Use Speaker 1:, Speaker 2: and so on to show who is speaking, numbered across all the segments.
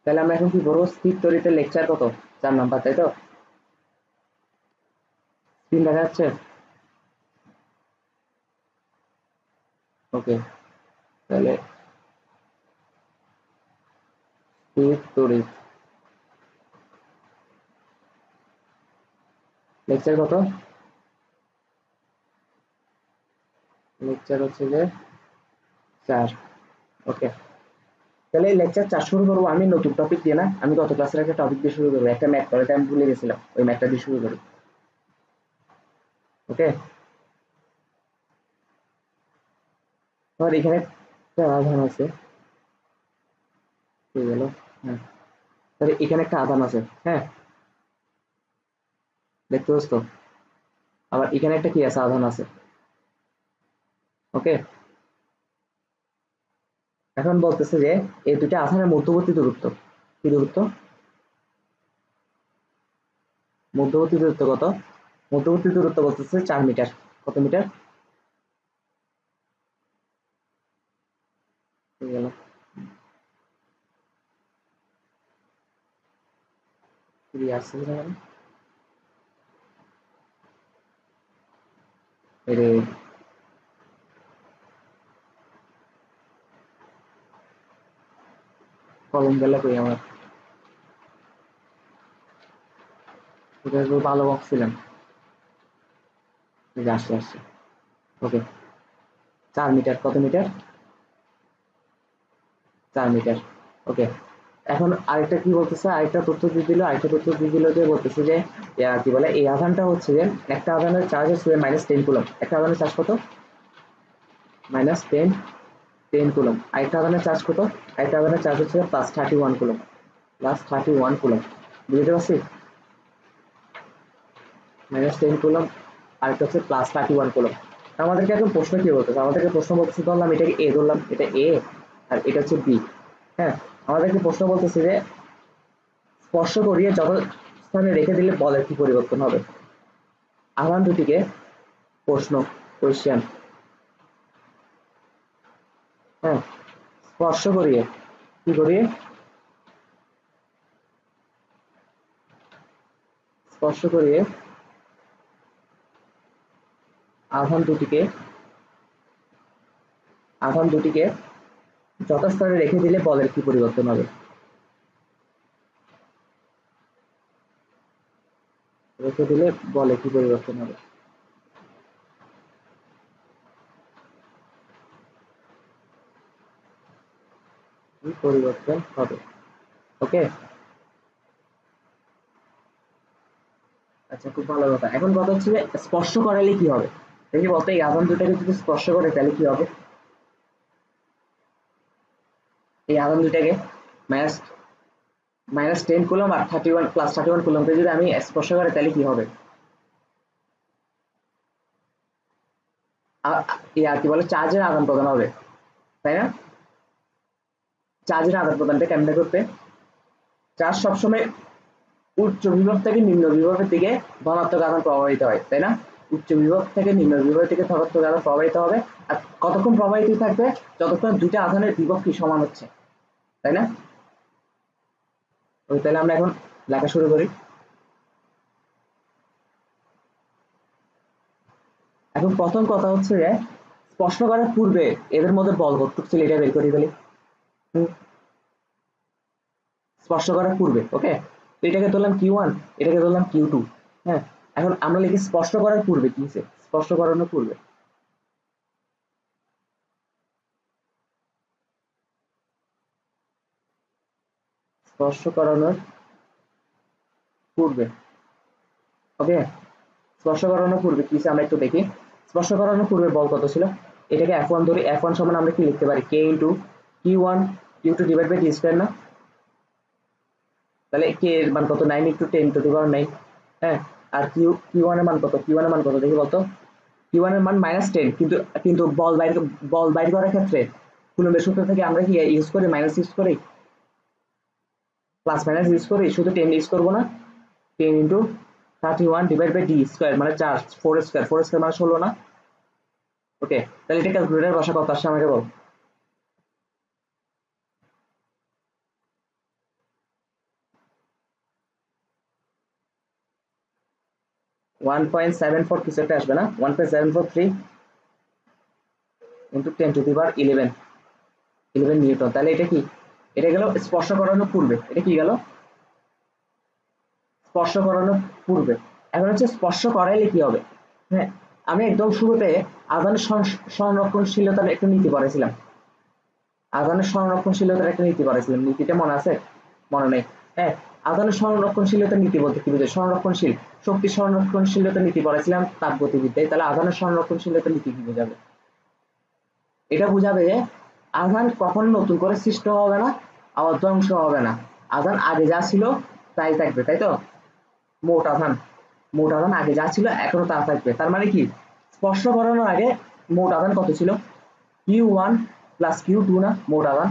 Speaker 1: তাহলে আমরা এখন কি করবো, স্থির তড়িতে লেকচার কত, 4 নাম্বার, তাই তো? স্ক্রিন দেখা যাচ্ছে? ওকে, তাহলে স্থির তড়িৎ লেকচার কত, লেকচার হচ্ছে যে 4। ওকে, তাহলে এই লেকচার 4 শুরু করবো আমি নতুন টপিক দিয়ে না, আমি গত ক্লাসের একটা টপিক দিয়ে শুরু করবো, একটা ম্যাথ করে আমি ভুলে গেছিলাম, ওই ম্যাথটা দিয়ে শুরু করি। ওকে, তোমার এখানে একটা আধান আছে, হয়ে গেল। হ্যাঁ, তাহলে এখানে একটা আধান আছে, হ্যাঁ, দেখতে পাচ্ছ তো? আবার এখানে একটা কি আছে, আধান আছে। ওকে, এখন বলতেছে যে এই দুইটা আধানের মধ্যবর্তী দূরত্ব, কি দূরত্ব, মধ্যবর্তী দূরত্ব কত, মধ্যবর্তী দূরত্ব বলতেছে 4 মিটার। কত মিটার, হয়ে গেল। আসছে এরে, কলম গেল কই আমার, এটা তো ভালো বক্স ছিলাম, আসছে আসছে। ওকে, 4 মিটার, কত মিটার, 4 মিটার। ওকে, এখন আরেকটা কি বলতেছে, আরেকটা তথ্য দিয়ে দিল, আরেকটা তথ্য দিয়ে দিল যে বলতেছে যে কি বলে, এই আধানটা হচ্ছে যে একটা আধানের চার্জ হচ্ছে -10 কুলম্ব, একটা আধানের চার্জ কত, -10 কুলম্ব। আরেকটা আধানের চার্জ কত, আরেকটা আধানের চার্জ হচ্ছে +31 কুলম্ব, +31 কুলম্ব, বুঝতে পারছি? -10 কুলম্ব, আরেকটা হচ্ছে +31 কুলম্ব। আমাদেরকে এখন প্রশ্ন কি বলতেছে, আমাদেরকে প্রশ্ন বলতেছে, ধরলাম এটাকে এ, ধরলাম এটা এ, আর এটা হচ্ছে বি। হ্যাঁ, আমাদেরকে প্রশ্ন বলতেছে যে স্পর্শ করিয়ে যত স্থানে রেখে দিলে বলের কি পরিবর্তন হবে। আধান দুটিকে, প্রশ্ন, কোয়েশ্চেন, হ্যাঁ, স্পর্শ করিয়ে, কি করিয়ে, স্পর্শ করিয়ে আধান দুটিকে, আধান দুটিকে যথাস্থানে রেখে দিলে বলের কি পরিবর্তন হবে, রেখে দিলে বলে কি পরিবর্তন হবে, কি পরিবর্তন হবে। ওকে, আচ্ছা, খুব ভালো কথা। এখন কথা হচ্ছে যে স্পর্শ করালে কি হবে, দেখি বলতো, এই আধান দুটাকে যদি স্পর্শ করে তাহলে কি হবে, এই আধান দুটাকে মাইনাস -10 কুলম্ব আর 31 +31 কুলম্বকে যদি আমি স্পর্শ করে তাহলে কি হবে, ইয়া কি বলে, চার্জের আদান প্রদান হবে, তাই না? চার্জের আদান প্রদানটা কেমনে করতে, চার্জ সবসময় উচ্চ বিভব থেকে নিম্ন বিভবের দিকে ধনাত্মক আধান প্রবাহিত হয়, তাই না? উচ্চ বিভব থেকে নিম্ন বিভবের দিকে ধনাত্মক আধান প্রবাহিত হবে। আর কতক্ষণ প্রবাহিত থাকবে, যতক্ষণ দুইটা আধানের বিভব কি সমান হচ্ছে, তাই না? তাহলে আমরা এখন লেখা শুরু করি। এখন প্রথম কথা হচ্ছে যে স্পর্শ করার পূর্বে এদের মধ্যে বল কতটুকু ছিল এটা বের করে ফেলি। স্পর্শ করার পূর্বে, ওকে, তো এটাকে ধরলাম Q1, এটাকে ধরলাম Q2। হ্যাঁ, এখন আমরা লিখি স্পর্শ করার পূর্বে কি হচ্ছে, স্পর্শ করানোর পূর্বে, স্পর্শ করানোর পূর্বে। ওকে, স্পর্শ করানোর পূর্বে কি আমরা একটু দেখি। স্পর্শ করানোর পূর্বে বল কত ছিল, এটাকে F1 ধরি, F1 সমান আমরা কি লিখতে পারি, K into Q1 Q2 divide by D square না, তাহলে K এর মান কত, 9 ইন্টু 10 টু দি পাওয়ার 9। হ্যাঁ, আর Q1 এর মান কত, Q1 এর মান কত দেখি বলতো, Q1 এর মান -10, কিন্তু কিন্তু বল বাইর করার ক্ষেত্রে কুলম্বের সূত্র থেকে আমরা কি ইউজ করি, মাইনাস ইউজ করি, প্লাস মাইনাস ইউজ করি, শুধু 10 ইউজ করবো না, 10 into 31 divide by D square মানে 4, 4 স্কয়ার, 4 স্কয়ার মানে 16 না। ওকে, তাহলে এটা ক্যালকুলেটর বসা কত আসছে আমাকে বল। 1.74 কিছু একটা আসবে না, 1.743 ইন্টু 10^11 নিউটন। তাহলে এটা কি, এটা গেল স্পর্শ করানোর পূর্বে, এটা কি গেল স্পর্শ করানোর পূর্বে। এখন হচ্ছে স্পর্শ করাইলে কি হবে। হ্যাঁ, আমি একদম শুরুতে আধানের সংরক্ষণশীলতার একটা নীতি পড়েছিলাম, আধানের সংরক্ষণশীলতার একটা নীতি পড়েছিলাম, নীতিটা মনে আছে? মনে নেই। হ্যাঁ, আধানের সংরক্ষণশীলতার নীতি বলতে কি বোঝায়? সংরক্ষণশীল শক্তি সংরক্ষণশীলতার নীতি পড়েছিলাম তাপগতিবিদ্যায়। তাহলে আধানের সংরক্ষণশীলতার নীতি কি বোঝাবে? এটা বোঝাবে যে আধান কখনো নতুন করে সৃষ্টি হবে না, আবার ধ্বংস হবে না। আধান আগে যা ছিল তাই থাকবে, তাই তো? মোট আধান, মোট আধান আগে যা ছিল এখনো তা থাকবে। তার মানে কি, স্পর্শ করানোর আগে মোট আধান কত ছিল? Q1 প্লাস Q2 না মোট আধান।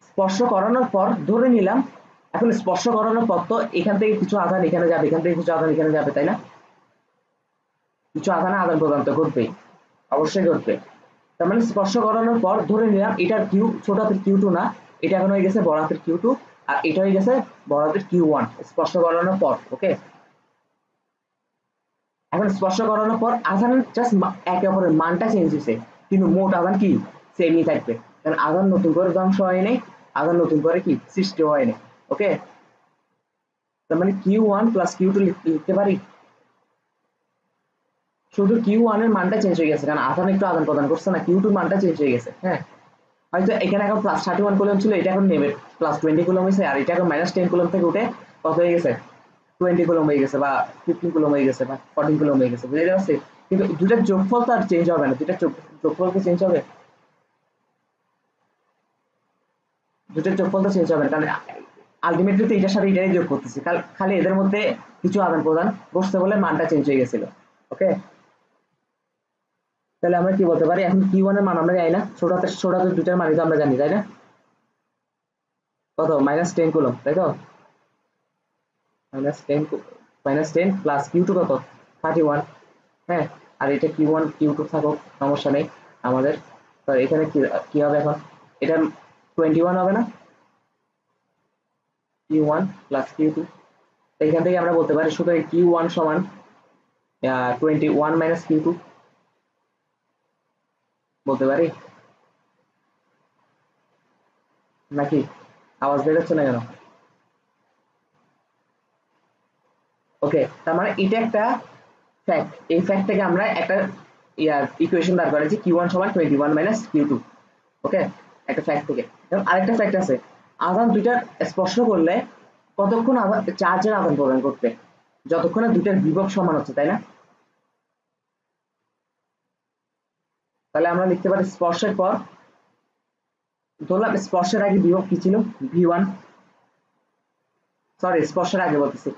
Speaker 1: স্পর্শ করানোর পর ধরে নিলাম, এখন স্পর্শ করানোর পর তো এখান থেকে কিছু আধান এখানে যাবে, এখান থেকে কিছু আধান এখানে যাবে, তাই না? কিছু আধানে আদান প্রদান তো ঘটবেই, অবশ্যই ঘটবে। তার মানে স্পর্শ করানোর পর ধরে নিলাম এটার কিউ ছোট হাতের Q2 না, এটা এখন হয়ে গেছে বড় হাতের Q2, আর এটা হয়ে গেছে বড় হাতের Q1 স্পর্শ করানোর পর। ওকে, এখন স্পর্শ করানোর পর আধান জাস্ট একে অপরের মানটা চেঞ্জ হয়েছে, কিন্তু মোট আধান কি সেমই থাকবে, কারণ আধান নতুন করে ধ্বংস হয়নি, আধান নতুন করে কি সৃষ্টি হয়নি। ওকে, তার মানে Q1 প্লাস Q2 লিখতে পারি, শুধু Q1 এর মানটা চেঞ্জ হয়ে গেছে, কারণ আধান একটু আদান প্রদান করছে না, Q2 মানটা চেঞ্জ হয়ে গেছে। হ্যাঁ, হয়তো এখানে এখন প্লাস 31 কুলম ছিল, এটা এখন নেবে প্লাস 20 কুলম হয়েছে, আর এটা এখন মাইনাস 10 কুলম থেকে উঠে কত হয়ে গেছে 20 কুলম হয়ে গেছে, বা 15 কুলম হয়ে গেছে, বা 14 কুলম হয়ে গেছে, বুঝতে পারছি? কিন্তু দুটার যোগফল তো আর চেঞ্জ হবে না, দুটার যোগফল কি চেঞ্জ হবে? দুটার যোগফল তো চেঞ্জ হবে না, কারণ আলটিমেটলি তো এটার সাথে এটাই যোগ করতেছি, খালি এদের মধ্যে কিছু আদান প্রদান বসতে বলে মানটা চেঞ্জ হয়ে গেছিল। ওকে, তাহলে আমরা কি বলতে পারি, এখন Q1 এর মান আমরা জানি না, ছোট হাতের দুটার মানই তো আমরা জানি, তাই না? কত মাইনাস 10 কুলম, তাই তো? মাইনাস টেন প্লাস Q2 কত 31। হ্যাঁ, আর এটা Q1 Q2 থাকুক, সমস্যা নেই আমাদের। তো এখানে কি কি হবে এখন, এটা 21 হবে না, Q1 প্লাস Q2। এখান থেকে আমরা বলতে পারি সুতরাং Q1 সমান 21 মাইনাস Q2 বলতে পারি নাকি? আওয়াজ বের হচ্ছে না কেন? ওকে, তার মানে এটা একটা ফ্যাক্ট, এই ফ্যাক্ট থেকে আমরা একটা ইকুয়েশন বার করেছি Q1 সমান 21 মাইনাস Q2। ওকে, একটা ফ্যাক্ট থেকে। এবং আরেকটা ফ্যাক্ট আছে, আধান দুইটার স্পর্শ করলে কতক্ষণ আধান চার্জের আদান প্রদান করতে, যতক্ষণে দুইটার বিভব সমান হচ্ছে, তাই না? তাহলে আমরা লিখতে পারি স্পর্শের পর, ধরলাম স্পর্শের আগে বিভব কি ছিল V1, সরি স্পর্শের আগে বলতেছি,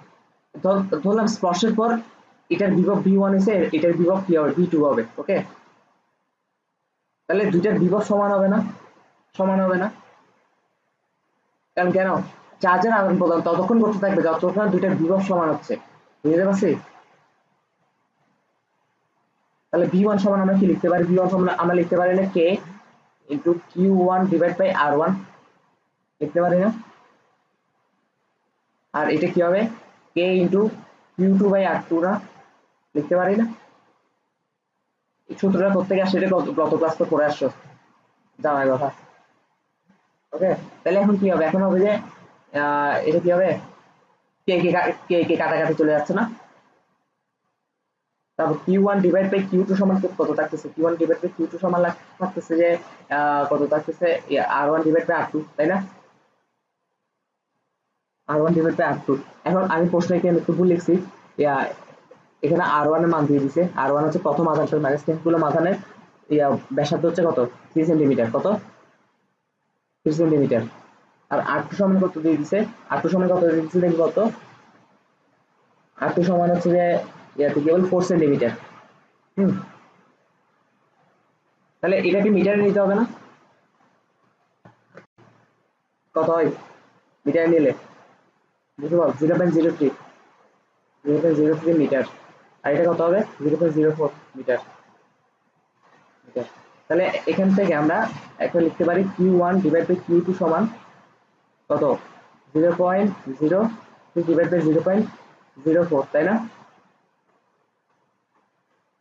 Speaker 1: ধরলাম স্পর্শের পর এটার বিভব V1 হয়েছে, এটার বিভব কি হবে V2 হবে। ওকে, তাহলে দুইটার বিভব সমান হবে না, সমান হবে না, কারণ কেন, চার্জের আদান প্রদান ততক্ষণ করতে থাকবে যতক্ষণ দুইটার বিভব সমান হচ্ছে, বুঝতে পারছি? তাহলে V1 সমান আমরা কি লিখতে পারি, V1 সমান আমরা লিখতে পারি না K into Q1 divide by R1 লিখতে পারি না, আর এটা কি হবে K into Q2 by R2 না, লিখতে পারি না? এই সূত্রটা কোথেকে আসছে, এটা গত ক্লাস তো পড়ে আসছো, জানার কথা। ওকে, তাহলে এখন কি হবে, এখন হবে যে এটা কি হবে, কে কে কে কে কাটাকাটি চলে যাচ্ছে না, তারপর Q1 ডিভাইড বাই Q2 সমান কত থাকতেছে, Q1 ডিভাইড বাই Q2 সমান থাকতেছে যে কত থাকতেছে R1 ডিভাইড বাই R2, তাই না? R1 divide by R2। এখন আমি প্রশ্ন এখানে একটু ভুল লিখছি, এখানে R1 এর মান দিয়ে দিছে, R1 হচ্ছে প্রথম আধানটার মাইনাস 10 কুলম আধানের ব্যাসার্ধ হচ্ছে কত 3 সেন্টিমিটার, কত 3 সেন্টিমিটার, আর R2 সমান কত দিয়ে দিছে, R2 সমান কত দিয়ে দিছে দেখি কত, R2 সমান হচ্ছে যে ইয়াতে কেবল 4 সেন্টিমিটার। হুম, তাহলে এটাকে মিটারে নিতে হবে না, কত হয় মিটারে নিলে, বুঝতে পারো 0.03, 0.03 মিটার, আর এটা কত হবে 0.04 মিটার। মিটার, তাহলে এখান থেকে আমরা একটা লিখতে পারি Q1 ডিভাইড বাই Q2 সমান কত 0.03 ডিভাইড বাই 0.04, 0.04, তাই না?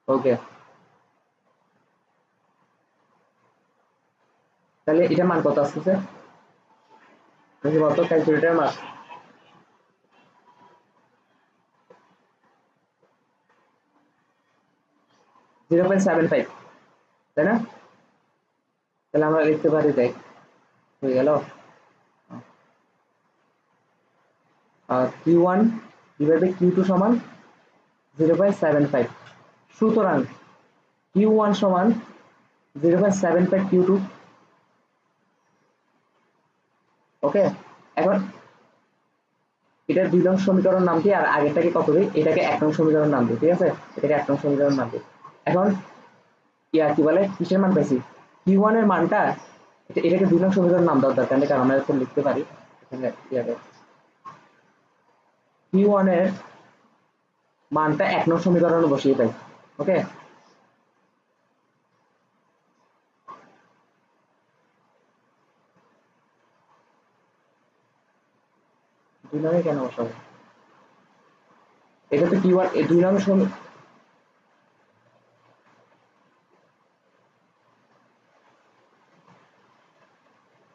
Speaker 1: ওকে, তাহলে এটা মান কত আসতেছে দেখি বলতো ক্যালকুলেটর মান। 0.75, তাই না? তাহলে আমরা লিখতে পারি, দেখ হয়ে গেল Q1 ডিভাইড Q2 সমান 0.75। সুতরাং Q1 সমান 0.75 Q2। ওকে, এখন এটার 2 নং সমীকরণ নাম কি, আর আগেরটাকে কত দিই, এটাকে 1 নং সমীকরণ নাম দিই, ঠিক আছে? এটাকে 1 নং সমীকরণ নাম দিই। এখন কি বলে কিসের মান পাইছি, Q1 এর মানটা, এটাকে 2 নং সমীকরণ নাম দেওয়ার দরকার নেই, কারণ আমরা এখন লিখতে পারি এখানে Q1 এর মানটা 1 নং সমীকরণে বসিয়ে পাই। ওকে, 2 নং কেন বসাবো, এটা তো Q1 এই 2 নং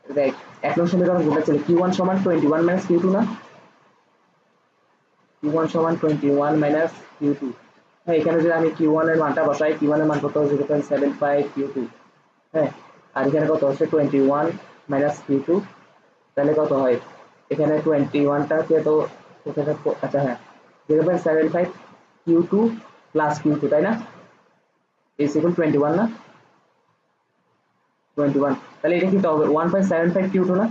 Speaker 1: দেখ 1 নং সমীকরণ যেটা ছিল Q1 সমান 21 মাইনাস Q2 না, Q1 সমান 21 মাইনাস Q2। হ্যাঁ, এখানে যদি আমি Q1 এর মানটা বসাই, Q1 এর মান কত, 0.75 Q2। হ্যাঁ, আর এখানে কত হচ্ছে 21 মাইনাস Q2, তাহলে কত হয়, এখানে 21টাকে তো আচ্ছা হ্যাঁ 0.75 Q2 প্লাস Q2, তাই না? is equal 21 না, 21, তাহলে এটা কি হবে 1.75 Q2 না,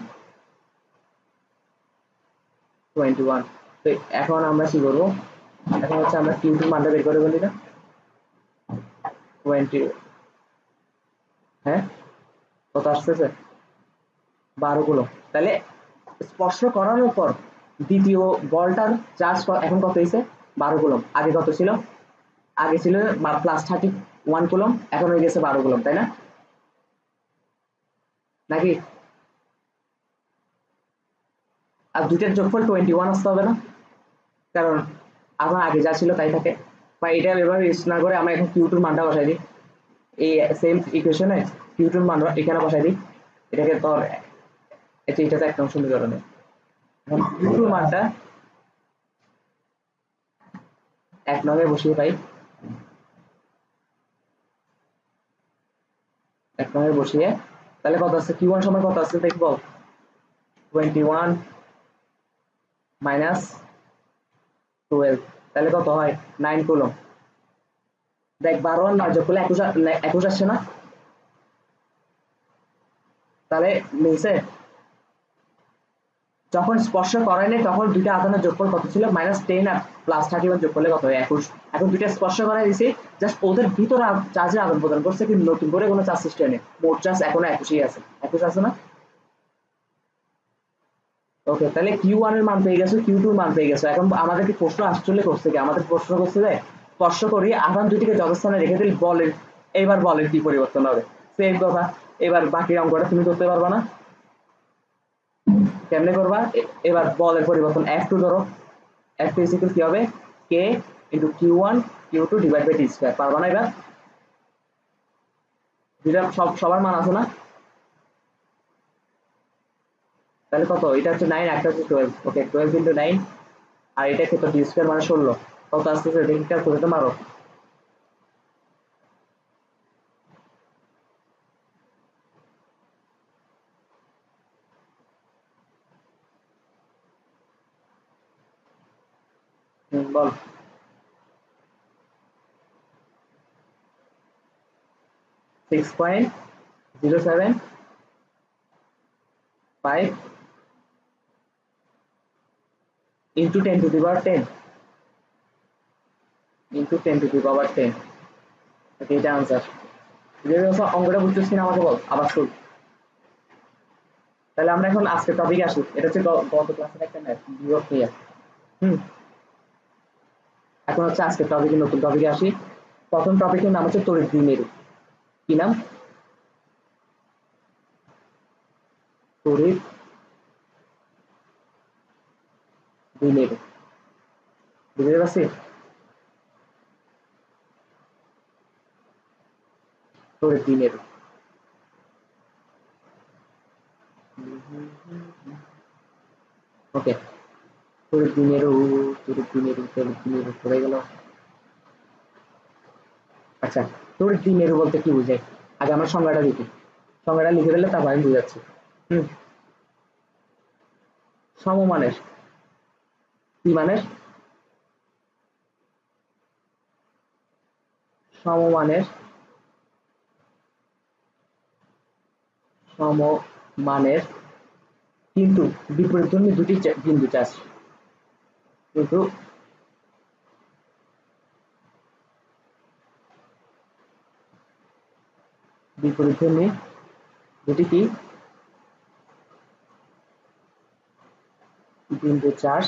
Speaker 1: 21। তো এখন আমরা কি করবো, এখন হচ্ছে আমরা Q2 মানটা বের করে বলি না, 20, হ্যাঁ কত আসতেছে 12 কুলম্ব। তাহলে স্পর্শ করানোর পর দ্বিতীয় বলটার চার্জ এখন কত হয়েছে 12 কুলম্ব, আগে কত ছিল, আগে ছিল +31 কুলম্ব, এখন হয়ে গেছে 12 কুলম্ব, তাই না? নাকি আর দুইটার যোগফল 21 আসতে হবে না, কারণ আমার আগে যা ছিল তাই থাকে। বা এটা এভাবে ইউজ না করে আমরা এখন Q2 মানটা বসাই দিই, এই সেম ইকুয়েশনে Q2 মান এখানে বসাই দিই, এটাকে ধর এটা তো 1 নং সমীকরণে, এখন Q2 মানটা 1 নং এ বসিয়ে পাই, 1 নং এ বসিয়ে তাহলে কত আছে, Q1 সমান কত আছে দেখবো, 21 মাইনাস 12, তাহলে কত হয় 9 কুলম্ব। দেখ 12 আর 9 যোগ করলে 21 আসছে না, তাহলে নিচে যখন স্পর্শ করাই নাই তখন দুইটা আধানের যোগফল কত ছিল, -10 আর +31 যোগ করলে কত হয় 21। এখন দুইটা স্পর্শ করাই দিছি, জাস্ট ওদের ভিতরে চার্জের আদান প্রদান করছে, কিন্তু নতুন করে কোনো চার্জ সৃষ্টি হয়নি, মোট চার্জ এখনো 21ই আছে, 21 আছে না? ওকে, তাহলে Q1 এর মান পেয়ে গেছো, Q2 এর মান পেয়ে গেছো। এখন আমাদেরকে প্রশ্ন আসলে করছে কি, আমাদের প্রশ্ন করছে যে স্পর্শ করি আধান দুটিকে যথাস্থানে রেখে দিলে বলের, এইবার বলের কি পরিবর্তন হবে, সেম কথা। এবার বাকি অঙ্কটা তুমি করতে পারবা না, কেমনে করবা, এবার বলের পরিবর্তন F2 ধরো, F2 is equal কি হবে, K into Q1 Q2 divide by T square, পারবা না এবার, দুইটা সবার মান আছে না, তাহলে কত, এটা হচ্ছে 9, একটা হচ্ছে 12, ওকে 12 into 9, আর এটা কত, T স্কয়ার মানে 16, কত আসতেছে দেখি ক্যালকুলেটর মারো, বল। 6.075 into 10 to the power 10 into 10 to the power 10, ওকে এটা आंसर। অঙ্কটা বুঝছিস কিনা আমাকে বল আবার শুন। তাহলে আমরা এখন আজকে টপিকে আসি, এটা হচ্ছে গত ক্লাসের একটা ম্যাথ বিভব নিয়ে। হুম, এখন হচ্ছে আজকে টপিকে, নতুন টপিকে আসি। প্রথম টপিকের নাম হচ্ছে তড়িৎ দ্বিমেরু। কি নাম, তড়িৎ দ্বিমেরু। বুঝতে পারছি? তড়িৎ দ্বিমেরু। ওকে, তড়িৎ দ্বিমেরু, তড়িৎ দ্বিমেরু, তড়িৎ দ্বিমেরু হয়ে গেল। আচ্ছা, তড়িৎ দ্বিমেরু বলতে কি বোঝায়? আগে আমরা সংজ্ঞাটা লিখি, সংজ্ঞাটা লিখে দিলে তারপর আমি বুঝাচ্ছি। সমমানের, কি মানের? সমমানের, সমমানের কিন্তু বিপরীতধর্মী দুটি বিন্দু চার্জ, কিন্তু বিপরীতধর্মী দুটি কি বিন্দু চার্জ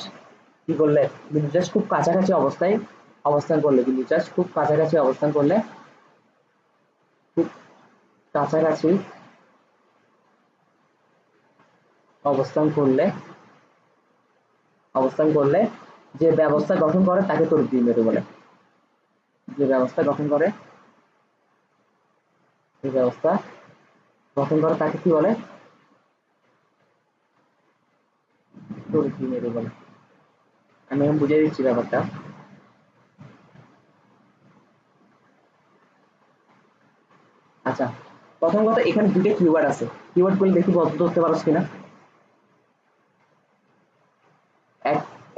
Speaker 1: কি করলে, বিন্দু চার্জ খুব কাছাকাছি অবস্থায় অবস্থান করলে, বিন্দু চার্জ খুব কাছাকাছি অবস্থান করলে, খুব কাছাকাছি অবস্থান করলে, অবস্থান করলে যে ব্যবস্থা গঠন করে তাকে তড়িৎ দ্বিমেরু বলে। যে ব্যবস্থা গঠন করে, যে ব্যবস্থা গঠন করে তাকে কি বলে? তড়িৎ দ্বিমেরু বলে। আমি এখন বুঝিয়ে দিচ্ছি ব্যাপারটা। আচ্ছা, প্রথম কথা, এখানে দুটো কিওয়ার্ড আছে, কিওয়ার্ড গুলো দেখি বলতে ধরতে পারছ কিনা।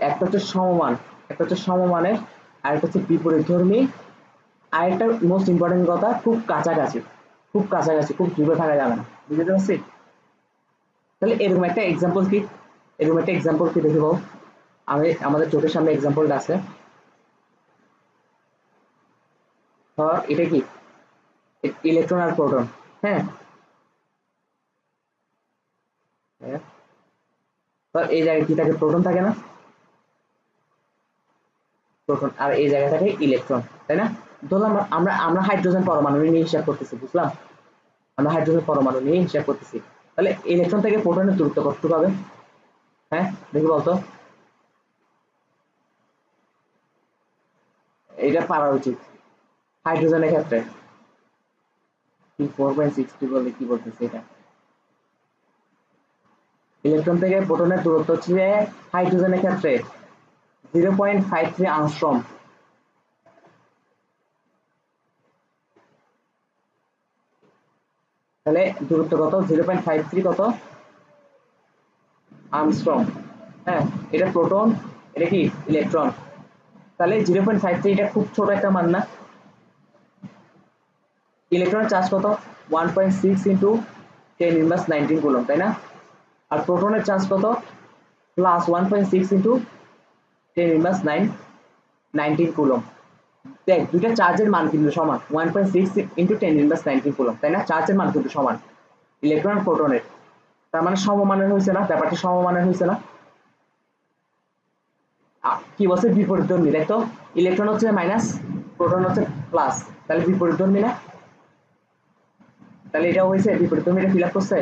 Speaker 1: একটা হচ্ছে সমমান, একটা হচ্ছে সমমানের, আর একটা হচ্ছে বিপরীতধর্মী, আর একটা মোস্ট ইম্পর্টেন্ট কথা, খুব কাছাকাছি। খুব কাছাকাছি, খুব দূরে থাকা যাবে না। বুঝতে পারছি? তাহলে এরকম একটা এক্সাম্পল কি, এরকম একটা এক্সাম্পল কি দেখি বল। আমি আমাদের চোখের সামনে এক্সাম্পলটা আছে। এটা কি ইলেকট্রন আর প্রোটন। হ্যাঁ, এই জায়গায় কি থাকে? প্রোটন থাকে না? প্রোটন, আর এই জায়গা থাকে ইলেকট্রন, তাই না? ধরলাম আমরা আমরা হাইড্রোজেন পরমাণু নিয়ে হিসাব করতেছি, বুঝলাম? আমরা হাইড্রোজেন পরমাণু নিয়ে হিসাব করতেছি। তাহলে ইলেকট্রন থেকে প্রোটনের দূরত্ব কতটুকু হবে? হ্যাঁ, দেখি বলতো। এটা পারা উচিত হাইড্রোজেনের ক্ষেত্রে। কি 4.62 বলে কি বলতেছে এটা? ইলেকট্রন থেকে প্রোটনের দূরত্ব হচ্ছে হাইড্রোজেনের ক্ষেত্রে 0.53 আংস্ট্রম। তাহলে দূরত্ব কত? 0.53 কত আংস্ট্রম। হ্যাঁ, এটা প্রোটন, এটা কি ইলেকট্রন। তাহলে 0.53 এটা খুব ছোট একটা মান না? ইলেকট্রনের চার্জ কত? 1.6 ইন্টু 10⁻19 কুলম্ব, তাই না? আর প্রোটনের চার্জ কত? Plus 1.6 into 10⁻19 coulomb. দেখ, দুইটা চার্জের মান কিন্তু সমান, 1.6 ইন্টু 10⁻19 কুলম্ব, তাই না? চার্জের মান কিন্তু সমান ইলেকট্রন আর প্রোটনের। তার মানে সমমানের হয়েছে না? ব্যাপারটা সমমানের হয়েছে না? কি বলছে? বিপরীতধর্মী, তাই তো? ইলেকট্রন হচ্ছে মাইনাস, প্রোটন হচ্ছে প্লাস, তাহলে বিপরীতধর্মী না? তাহলে এটা হয়েছে বিপরীতধর্মী, এটা ফিল আপ করছে।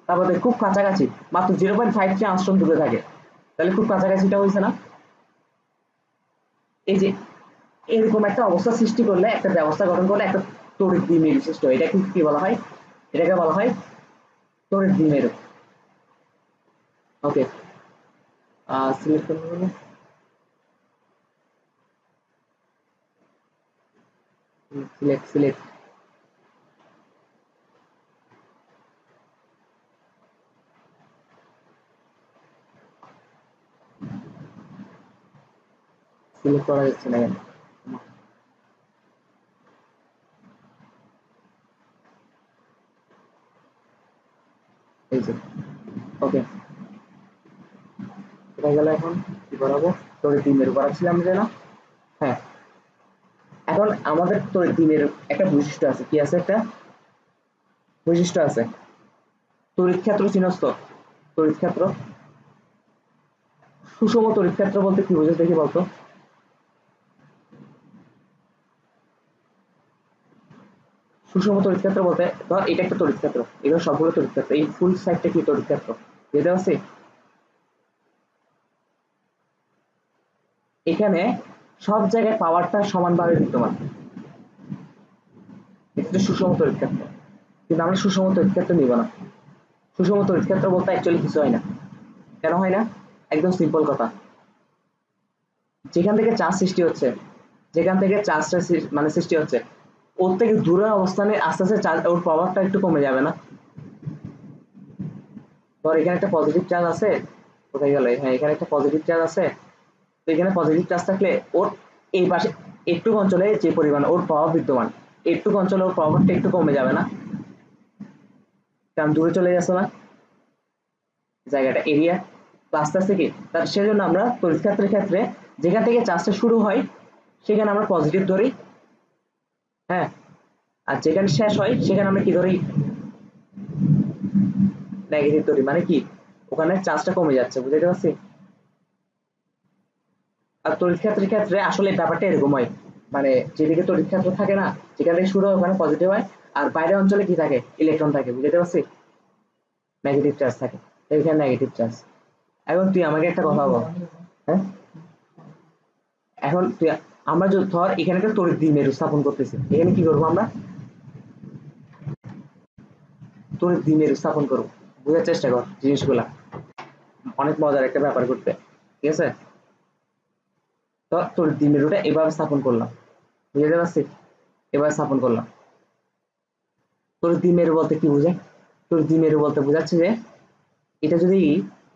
Speaker 1: তারপরে খুব কাছাকাছি, মাত্র 0.53 আংস্ট্রম দূরে থাকে, তাহলে খুব কাছাকাছিটা হয়েছে না? এই যে এরকম একটা অবস্থা সৃষ্টি করলে, একটা ব্যবস্থা গঠন করলে একটা তড়িৎ দ্বিমেরু সৃষ্টি হয়। এটা কি বলা হয়? এটাকে বলা হয় তড়িৎ দ্বিমেরু। ওকে, সিলেক্ট করুন, সিলেক্ট সিলেক্ট। সিলেক্ট করা যাচ্ছে না কেন? এই যে, ওকে, কোথায় গেল এখন? কি করাবো? তড়িৎ দ্বিমেরু করাচ্ছিলাম যে না? হ্যাঁ, এখন আমাদের তড়িৎ দ্বিমেরু একটা বৈশিষ্ট্য আছে। কি আছে? একটা বৈশিষ্ট্য আছে, তড়িৎ ক্ষেত্র চিনস তো? তড়িৎ ক্ষেত্র, সুষম তড়িৎ ক্ষেত্র বলতে কি বোঝাস দেখি বলতো। সুষম তড়িৎ ক্ষেত্র বলতে ধর এটা একটা তড়িৎ ক্ষেত্র, এগুলো সবগুলো তড়িৎ ক্ষেত্র, এই ফুল সাইডটা কি তড়িৎ ক্ষেত্র, বুঝতে পারছি? এখানে সব জায়গায় পাওয়ারটা সমানভাবে বিদ্যমান, এটা সুষম তড়িৎ ক্ষেত্র। কিন্তু আমরা সুষম তড়িৎ ক্ষেত্র নিব না। সুষম তড়িৎ ক্ষেত্র বলতে অ্যাকচুয়ালি কিছু হয় না। কেন হয় না? একদম সিম্পল কথা, যেখান থেকে চার্জ সৃষ্টি হচ্ছে, যেখান থেকে চার্জটা মানে সৃষ্টি হচ্ছে, ওর থেকে দূরের অবস্থানে আস্তে আস্তে চার্জ, ওর পাওয়ারটা একটু কমে যাবে না? ধর এখানে একটা পজিটিভ চার্জ আছে, কোথায় গেল, হ্যাঁ এখানে একটা পজিটিভ চার্জ আছে, তো এখানে পজিটিভ চার্জ থাকলে ওর এই পাশে একটু অঞ্চলে যে পরিমাণ ওর প্রভাব বিদ্যমান, একটু অঞ্চলে ওর প্রভাবটা একটু কমে যাবে না? কারণ দূরে চলে গেছে না জায়গাটা, এরিয়া, তো আস্তে আস্তে কি, তার সেজন্য আমরা তড়িৎ ক্ষেত্রের ক্ষেত্রে যেখান থেকে চার্জটা শুরু হয় সেখানে আমরা পজিটিভ ধরি, হ্যাঁ, আর যেখানে শেষ হয় সেখানে আমরা কি ধরি, নেগেটিভ ধরি। মানে কি, ওখানে চার্জটা কমে যাচ্ছে, বুঝতে পারছি? আর তড়িৎ ক্ষেত্রের ক্ষেত্রে আসলে ব্যাপারটা এরকম হয়, মানে যেদিকে তড়িৎ ক্ষেত্র থাকে না, যেখান থেকে শুরু হয় ওখানে পজিটিভ হয়, আর বাইরের অঞ্চলে কি থাকে, ইলেকট্রন থাকে, বুঝতে পারছি? নেগেটিভ চার্জ থাকে, এখানে নেগেটিভ চার্জ। এখন তুই আমাকে একটা কথা বল, হ্যাঁ, এখন তুই, আমরা যদি ধর এখানে একটা তড়িৎ দ্বিমেরু স্থাপন করতেছি, এখানে কি করবো আমরা, তড়িৎ দ্বিমেরু স্থাপন করবো। বোঝার চেষ্টা কর জিনিসগুলা, অনেক মজার একটা ব্যাপার করতে, ঠিক আছে? তো তড়িৎ দ্বিমেরুটা এভাবে স্থাপন করলাম, বুঝতে পারছি? এবার স্থাপন করলাম। তড়িৎ দ্বিমেরু বলতে কি বোঝায়? তড়িৎ দ্বিমেরু বলতে বোঝাচ্ছে যে এটা যদি,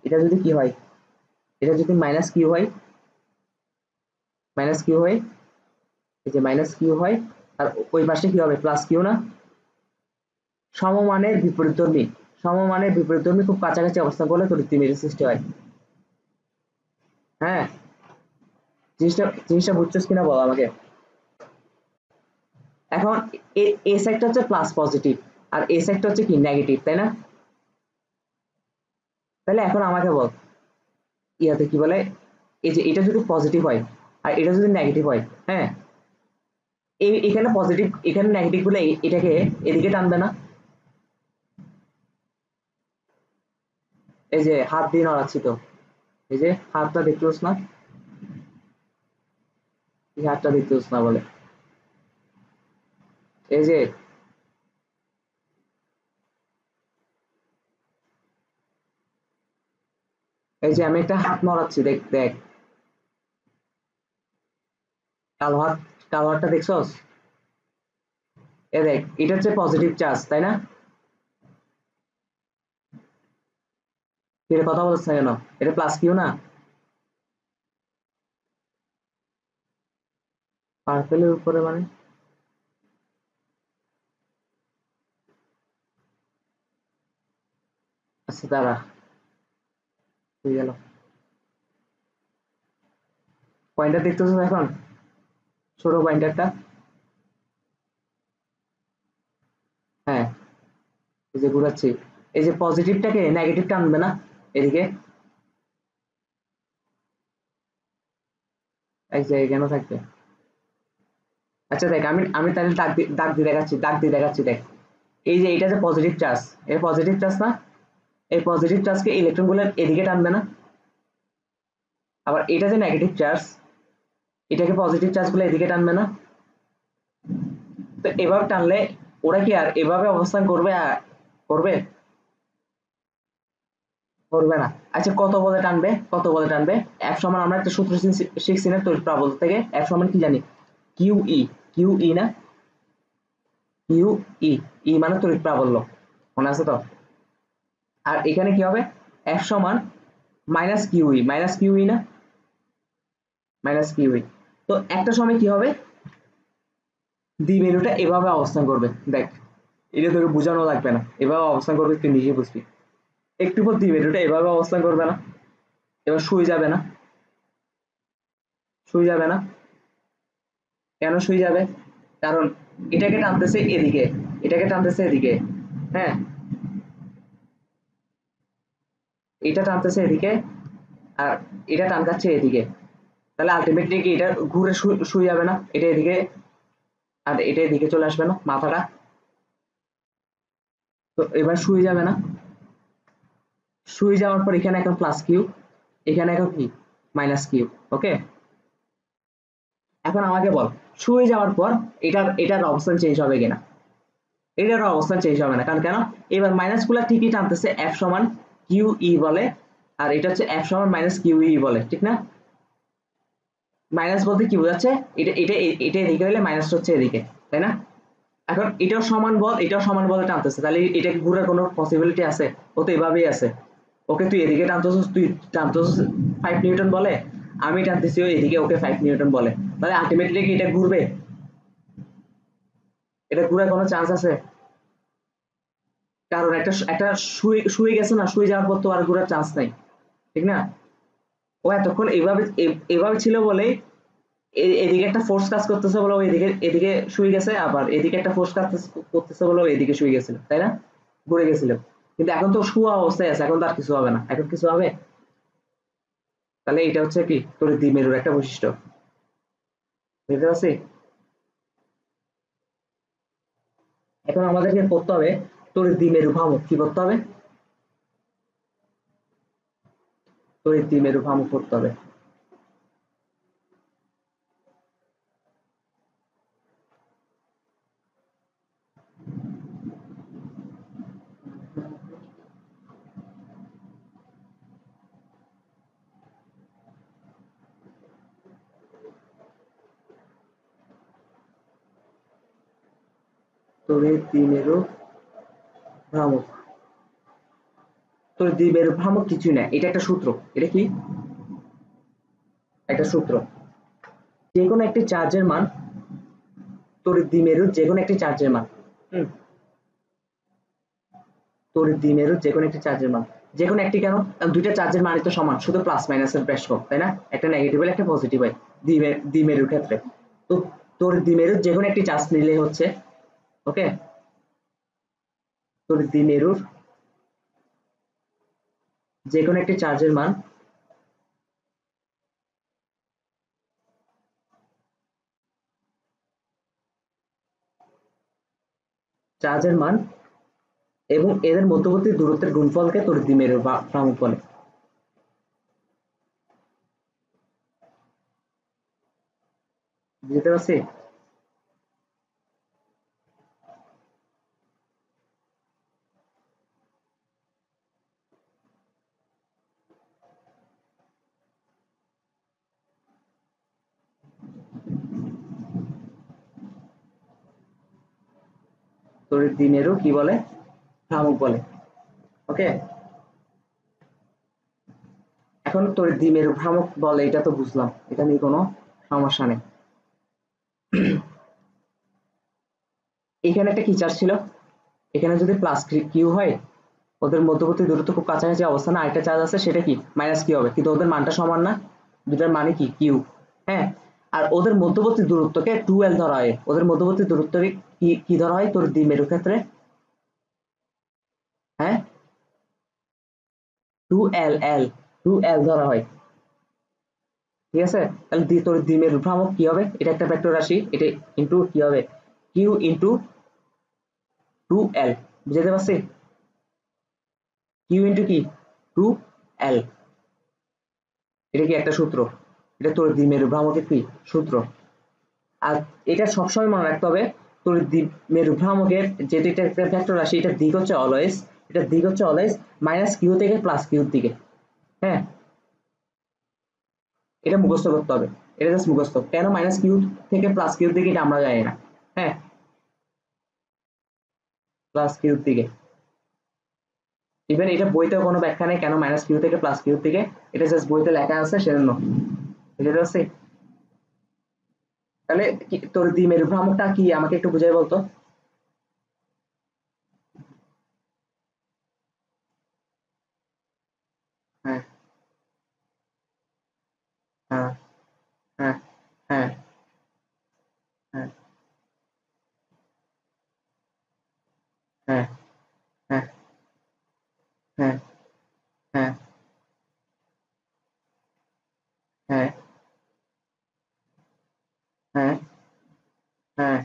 Speaker 1: এটা যদি কি হয়, এটা যদি মাইনাস কিউ হয়, মাইনাস কিউ হয়, এই যে মাইনাস কিউ হয়, আর ওই পাশে কি হবে, প্লাস কিউ না? সমমানের বিপরীতধর্মী, সমমানের বিপরীতধর্মী খুব কাছাকাছি অবস্থান করলে তড়িৎ দ্বিমেরু সৃষ্টি হয়। হ্যাঁ, জিনিসটা বুঝছস কিনা বল আমাকে। এখন এ সাইডটা হচ্ছে প্লাস পজিটিভ, আর এ সাইডটা হচ্ছে কি নেগেটিভ, তাই না? তাহলে এখন আমাকে বল, ইয়াতে কি বলে, এই যে এটা যদি পজিটিভ হয় আর এটা যদি নেগেটিভ হয়, হ্যাঁ, এখানে পজিটিভ এখানে নেগেটিভ বলে এটাকে এদিকে টানবে না? এই যে হাত দিয়ে নড়াচ্ছি তো, এই যে হাতটা দেখতে পাচ্ছ না, এই হাতটা দেখতে পাচ্ছ না বলে, এই যে, এই যে আমি একটা হাত নড়াচ্ছি, দেখ দেখ, কালো হাত, কালো হাতটা দেখছস? এ দেখ, এটা হচ্ছে পজিটিভ চার্জ, তাই না? এটা কথা বলছ না কেন, এটা প্লাস কিউ না? পার্পেলের উপরে মানে, আচ্ছা দাঁড়া, হয়ে গেল, পয়েন্টার দেখতেছো এখন, ছোট পয়েন্টারটা, হ্যাঁ, এই যে ঘুরাচ্ছি, এই যে পজিটিভটাকে নেগেটিভ টানবে না এদিকে, এই যে কেন থাকবে। আচ্ছা দেখ, আমি আমি তাহলে দাগ দিয়ে দেখাচ্ছি, দাগ দিয়ে দেখাচ্ছি, দেখ, এই যে এটা যে পজিটিভ চার্জ, এই পজিটিভ চার্জ না, এই পজিটিভ চার্জকে ইলেকট্রন গুলো এদিকে টানবে না? আবার এটা যে নেগেটিভ চার্জ, এটাকে পজিটিভ চার্জ গুলো এদিকে টানবে না? তো এভাবে টানলে ওরা কি আর এভাবে অবস্থান করবে, করবে? করবে না। আচ্ছা কত বলে টানবে, কত বলে টানবে? এফ সমান, আমরা একটা সূত্র শিখছি না তড়িৎ প্রাবল্য থেকে, এফ সমান কি জানি, কিউ ই, কিউ ই না, কিউ ই, ই মানে তড়িৎ প্রাবল্য, মনে আছে তো? আর এখানে কি হবে, এফ সমান মাইনাস কিউই, মাইনাস কিউই না, মাইনাস কিউই। তো একটা সময় কি হবে, দ্বিমেরুটা এভাবে অবস্থান করবে, দেখ, এটা তোকে বোঝানো লাগবে না, এভাবে অবস্থান করবে, তুই নিজে বুঝবি। একটু পর দ্বিমেরুটা এভাবে অবস্থান করবে না, এবার শুয়ে যাবে না, শুয়ে যাবে না? কেন শুয়ে যাবে? কারণ এটাকে টানতেছে এদিকে, এটাকে টানতেছে এদিকে, হ্যাঁ, এটা টানতেছে এদিকে, আর এটা টানকাচ্ছে এদিকে, তাহলে আলটিমেটলি কি এটা ঘুরে শুয়ে যাবে না, এটা এদিকে, আর এটা এদিকে চলে আসবে না মাথাটা, তো এবার শুয়ে যাবে না? শুয়ে যাওয়ার পর এখানে এখন প্লাস কিউ, এখানে এখন কি, মাইনাস কিউ, ওকে? এখন আমাকে বল শুয়ে যাওয়ার পর এটার অবস্থান চেঞ্জ হবে কিনা। এটার অবস্থান চেঞ্জ হবে না, কারণ কেন, এবার মাইনাস গুলা ঠিকই টানতেছে, এফ সমান কিউ ই বলে, আর এটা হচ্ছে এফ সমান মাইনাস কিউ ই বলে, ঠিক না? মাইনাস বলতে কি বোঝাচ্ছে, এটা এটা এটা এদিকে হলে মাইনাস হচ্ছে এদিকে, তাই না? এখন এটাও সমান বল, এটাও সমান বলে টানতেছে, তাহলে এটা ঘুরার কোনো পসিবিলিটি আছে? ও তো এভাবেই আছে। ওকে তুই এদিকে টানতেছিস, তুই টানতেছিস 5 নিউটন বলে, আমি টানতেছি এদিকে, ওকে 5 নিউটন বলে, তাহলে আলটিমেটলি কি এটা ঘুরবে? এটা ঘুরার কোনো চান্স আছে? কারণ একটা একটা শুয়ে শুয়ে গেছে না, শুয়ে যাওয়ার পর তো আর ঘুরার চান্স নাই, ঠিক না? ও এতক্ষণ এভাবে ছিল বলেই এদিকে একটা ফোর্স কাজ করতেছে বলে ও এদিকে এদিকে শুয়ে গেছে, আবার এদিকে একটা ফোর্স কাজ করতেছে বলে ও এদিকে শুয়ে গেছিল, তাই না? ঘুরে গেছিল। কিন্তু এখন তো শুয়া অবস্থায় আছে, এখন তো আর কিছু হবে না, এখন কিছু হবে? তাহলে এটা হচ্ছে কি তোর দ্বিমেরুর একটা বৈশিষ্ট্য, বুঝতে পারছি? এখন আমাদেরকে করতে হবে তোর দ্বিমেরু ভ্রামক, কি করতে হবে? তোর দ্বিমেরু ভ্রামক করতে হবে। তোর দ্বিমেরু ভ্রামক, তোর দ্বিমেরু ভ্রামক কিছুই না, এটা একটা সূত্র। এটা কি? একটা সূত্র। যে কোনো একটি চার্জের মান, তোর দ্বিমেরুর যে কোনো একটি চার্জের মান, হুম, তোর দ্বিমেরুর যে কোনো একটি চার্জের মান, যে কোনো একটি কেন, কারণ দুইটা চার্জের মানই তো সমান, শুধু প্লাস মাইনাসের বেশ কম, তাই না? একটা নেগেটিভ হলে একটা পজিটিভ হয় দ্বিমেরুর ক্ষেত্রে। তো তোর দ্বিমেরুর যে কোনো একটি চার্জ নিলে হচ্ছে, ওকে, তোর দ্বিমেরুর যে কোনো একটি চার্জের মান, চার্জের মান এবং এদের মধ্যবর্তী দূরত্বের গুণফলকে তোর দ্বিমেরুর ভ্রামক বলে। বুঝতে পারছি? তোর দ্বিমেরু কি বলে? ভ্রামক বলে। ওকে, এখন তোর দ্বিমেরু ভ্রামক বলে, এটা তো বুঝলাম, এটা নিয়ে কোনো সমস্যা নেই। এখানে একটা কি চার্জ ছিল, এখানে যদি প্লাস কিউ হয়, ওদের মধ্যবর্তী দূরত্ব খুব কাছাকাছি অবস্থানে আরেকটা চার্জ আছে, সেটা কি মাইনাস কিউ হবে, কিন্তু ওদের মানটা সমান না, দুটার মানে কি কিউ, হ্যাঁ। আর ওদের মধ্যবর্তী দূরত্বকে 2l ধরা হয়, ওদের মধ্যবর্তী দূরত্বকে কি কি ধরা হয় তোর দ্বিমেরু ক্ষেত্রে? হ্যাঁ, 2l, 2l ধরা হয়, ঠিক আছে? তাহলে তোর দ্বিমেরু ভ্রামক কি হবে, এটা একটা ভেক্টর রাশি, এটা ইনটু কি হবে, কিউ ইনটু 2l, বুঝতে পারছি? কিউ ইনটু কি 2l, এটা কি একটা সূত্র, এটা তোর দ্বিমেরু ভ্রামকের কি সূত্র। আর এটা সবসময় মনে রাখতে হবে, তোর দ্বিমেরু ভ্রামকের যেহেতু এটা একটা ভেক্টর রাশি, এটার দিক হচ্ছে অলওয়েজ, এটার দিক হচ্ছে অলওয়েজ মাইনাস কিউ থেকে প্লাস কিউর দিকে, হ্যাঁ। এটা মুখস্থ করতে হবে, এটা জাস্ট মুখস্থ, কেন মাইনাস কিউ থেকে প্লাস কিউর দিকে এটা আমরা জানি না, হ্যাঁ, প্লাস কিউর দিকে। ইভেন এটা বইতেও কোনো ব্যাখ্যা নেই কেন মাইনাস কিউ থেকে প্লাস কিউর দিকে, এটা জাস্ট বইতে লেখা আছে সেজন্য, বুঝতে পারছি? তাহলে তোর দ্বিমেরু ভ্রামকটা কি আমাকে একটু বুঝাই বলতো। হ্যাঁ, হ্যাঁ, হ্যাঁ, হ্যাঁ, হ্যাঁ, হ্যাঁ, হ্যাঁ, হ্যাঁ, হ্যাঁ, হ্যাঁ, হ্যাঁ, হ্যাঁ,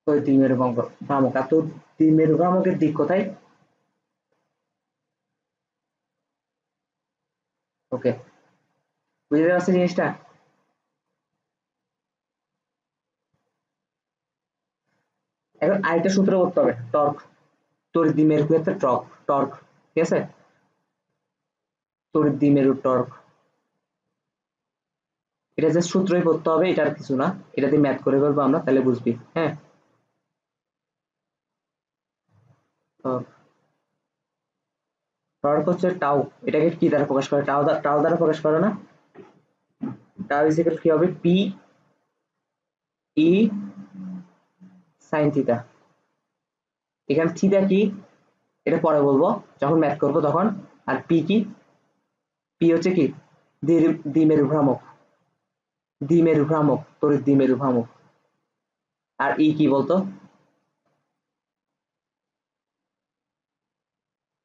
Speaker 1: তো দ্বিমেরু ভ্রামক, আর তোর দ্বিমেরু ভ্রামকের দিক কোথায়? ওকে, বুঝতে পারছি জিনিসটা? এখন আরেকটা সূত্র করতে হবে, টর্ক। তড়িৎ দ্বিমেরুর ক্ষেত্রে টর্ক, ঠিক আছে? তড়িৎ দ্বিমেরুর টর্ক, এটা যে সূত্রই পড়তে হবে, এটা আর কিছু না, এটা দিয়ে ম্যাথ করে ফেলবো আমরা, তাহলে বুঝবি। হ্যাঁ, টর্ক হচ্ছে টাউ। এটাকে কি দ্বারা প্রকাশ করে? টাউ দ্বারা প্রকাশ করে না? টাউ ইজিক্যাল কি হবে? P E sine theta. এখানে থিটা কি এটা পরে বলবো, যখন ম্যাথ করবো তখন। আর পি কি? পি হচ্ছে কি? দ্বিমেরু ভ্রামক, দ্বিমেরু ভ্রামক, তড়িৎ দ্বিমেরু ভ্রামক। আর ই কি বলতো?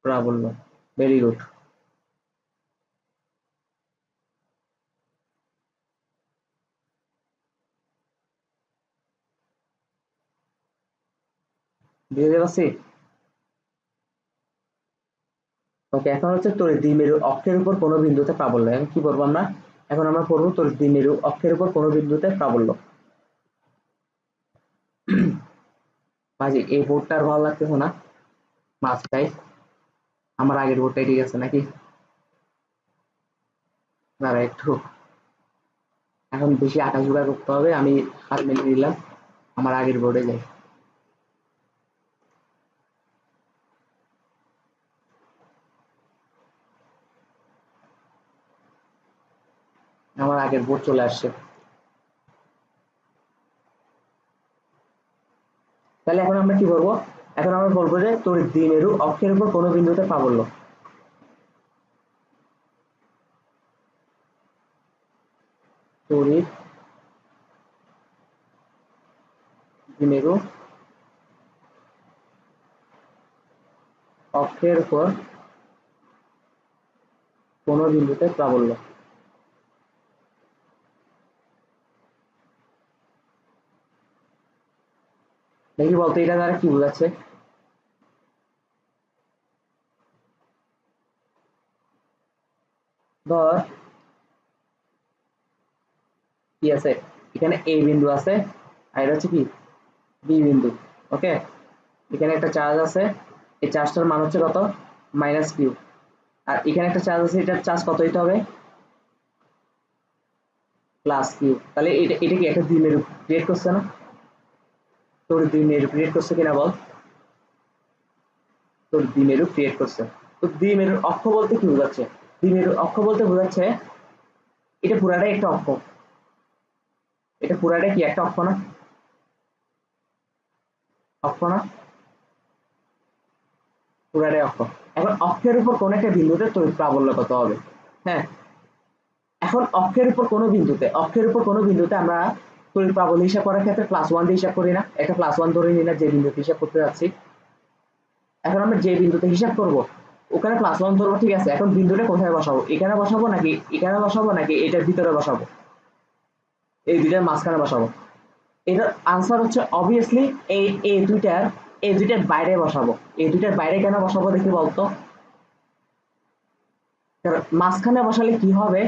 Speaker 1: প্রাবল্য। Very good. বুঝতে পারছি? ওকে, এখন হচ্ছে তড়িৎ দ্বিমেরু অক্ষের উপর কোনো বিন্দুতে প্রাবল্য। এখন কি করবো আমরা? এখন আমরা পড়বো তড়িৎ দ্বিমেরু অক্ষের উপর কোনো বিন্দুতে প্রাবল্য। বাজি এই বোর্ডটা আর ভালো লাগতেছে না, মাঝটাই। আমার আগের বোর্ডটাই ঠিক আছে নাকি? দাঁড়া একটু, এখন বেশি আঁকা ঝুঁকা করতে হবে, আমি হাত মেলে নিলাম, আমার আগের বোর্ডে যাই। আমার আগের বোর্ড চলে আসছে। তাহলে এখন আমরা কি করবো? এখন আমরা বলবো যে তড়িৎ দ্বিমেরু অক্ষের উপর কোনো বিন্দুতে প্রাবল্য। তড়িৎ দ্বিমেরু অক্ষের উপর কোনো বিন্দুতে প্রাবল্য। দেখি বলতো এটা দ্বারা কি বোঝাচ্ছে? ধর কি আছে, এখানে এ বিন্দু আছে, আর এটা হচ্ছে কি বি বিন্দু। ওকে, এখানে একটা চার্জ আছে, এই চার্জটার মান হচ্ছে কত? Minus Q. আর এখানে একটা চার্জ আছে, এটার চার্জ কত হইতে হবে? Plus Q. তাহলে এটা এটা কি একটা দ্বিমেরু ক্রিয়েট করছে না? তোর দ্বিমেরু ক্রিয়েট করছে কিনা বল? তোর দ্বিমেরু ক্রিয়েট করছে। তো দ্বিমেরুর অক্ষ বলতে কি বোঝাচ্ছে? দ্বিমেরুর অক্ষ বলতে বোঝাচ্ছে এটা পুরাটাই একটা অক্ষ। এটা পুরাটাই কি একটা অক্ষ না? অক্ষ না? পুরাটাই অক্ষ। এখন অক্ষের উপর কোন একটা বিন্দুতে তড়িৎ প্রাবল্য কত হবে? হ্যাঁ, এখন অক্ষের উপর কোনো বিন্দুতে আমরা তড়িৎ প্রাবল্য হিসাব করার ক্ষেত্রে প্লাস ওয়ান দিয়ে হিসাব করি না? একটা প্লাস ওয়ান ধরে নিই না, যে বিন্দুতে হিসাব করতে যাচ্ছি। এখন আমরা যে বিন্দুতে হিসাব করব ওখানে প্লাস ওয়ান ধরবো, ঠিক আছে? এখন বিন্দুটা কোথায় বসাবো? এখানে বসাবো নাকি এখানে বসাবো নাকি এটার ভিতরে বসাবো? এই দুইটার মাঝখানে বসাবো। এটার আনসার হচ্ছে অবভিয়াসলি এই এই দুইটার বাইরে বসাবো। এই দুইটার বাইরে কেন বসাবো দেখি বলতো? কারণ মাঝখানে বসালে কি হবে,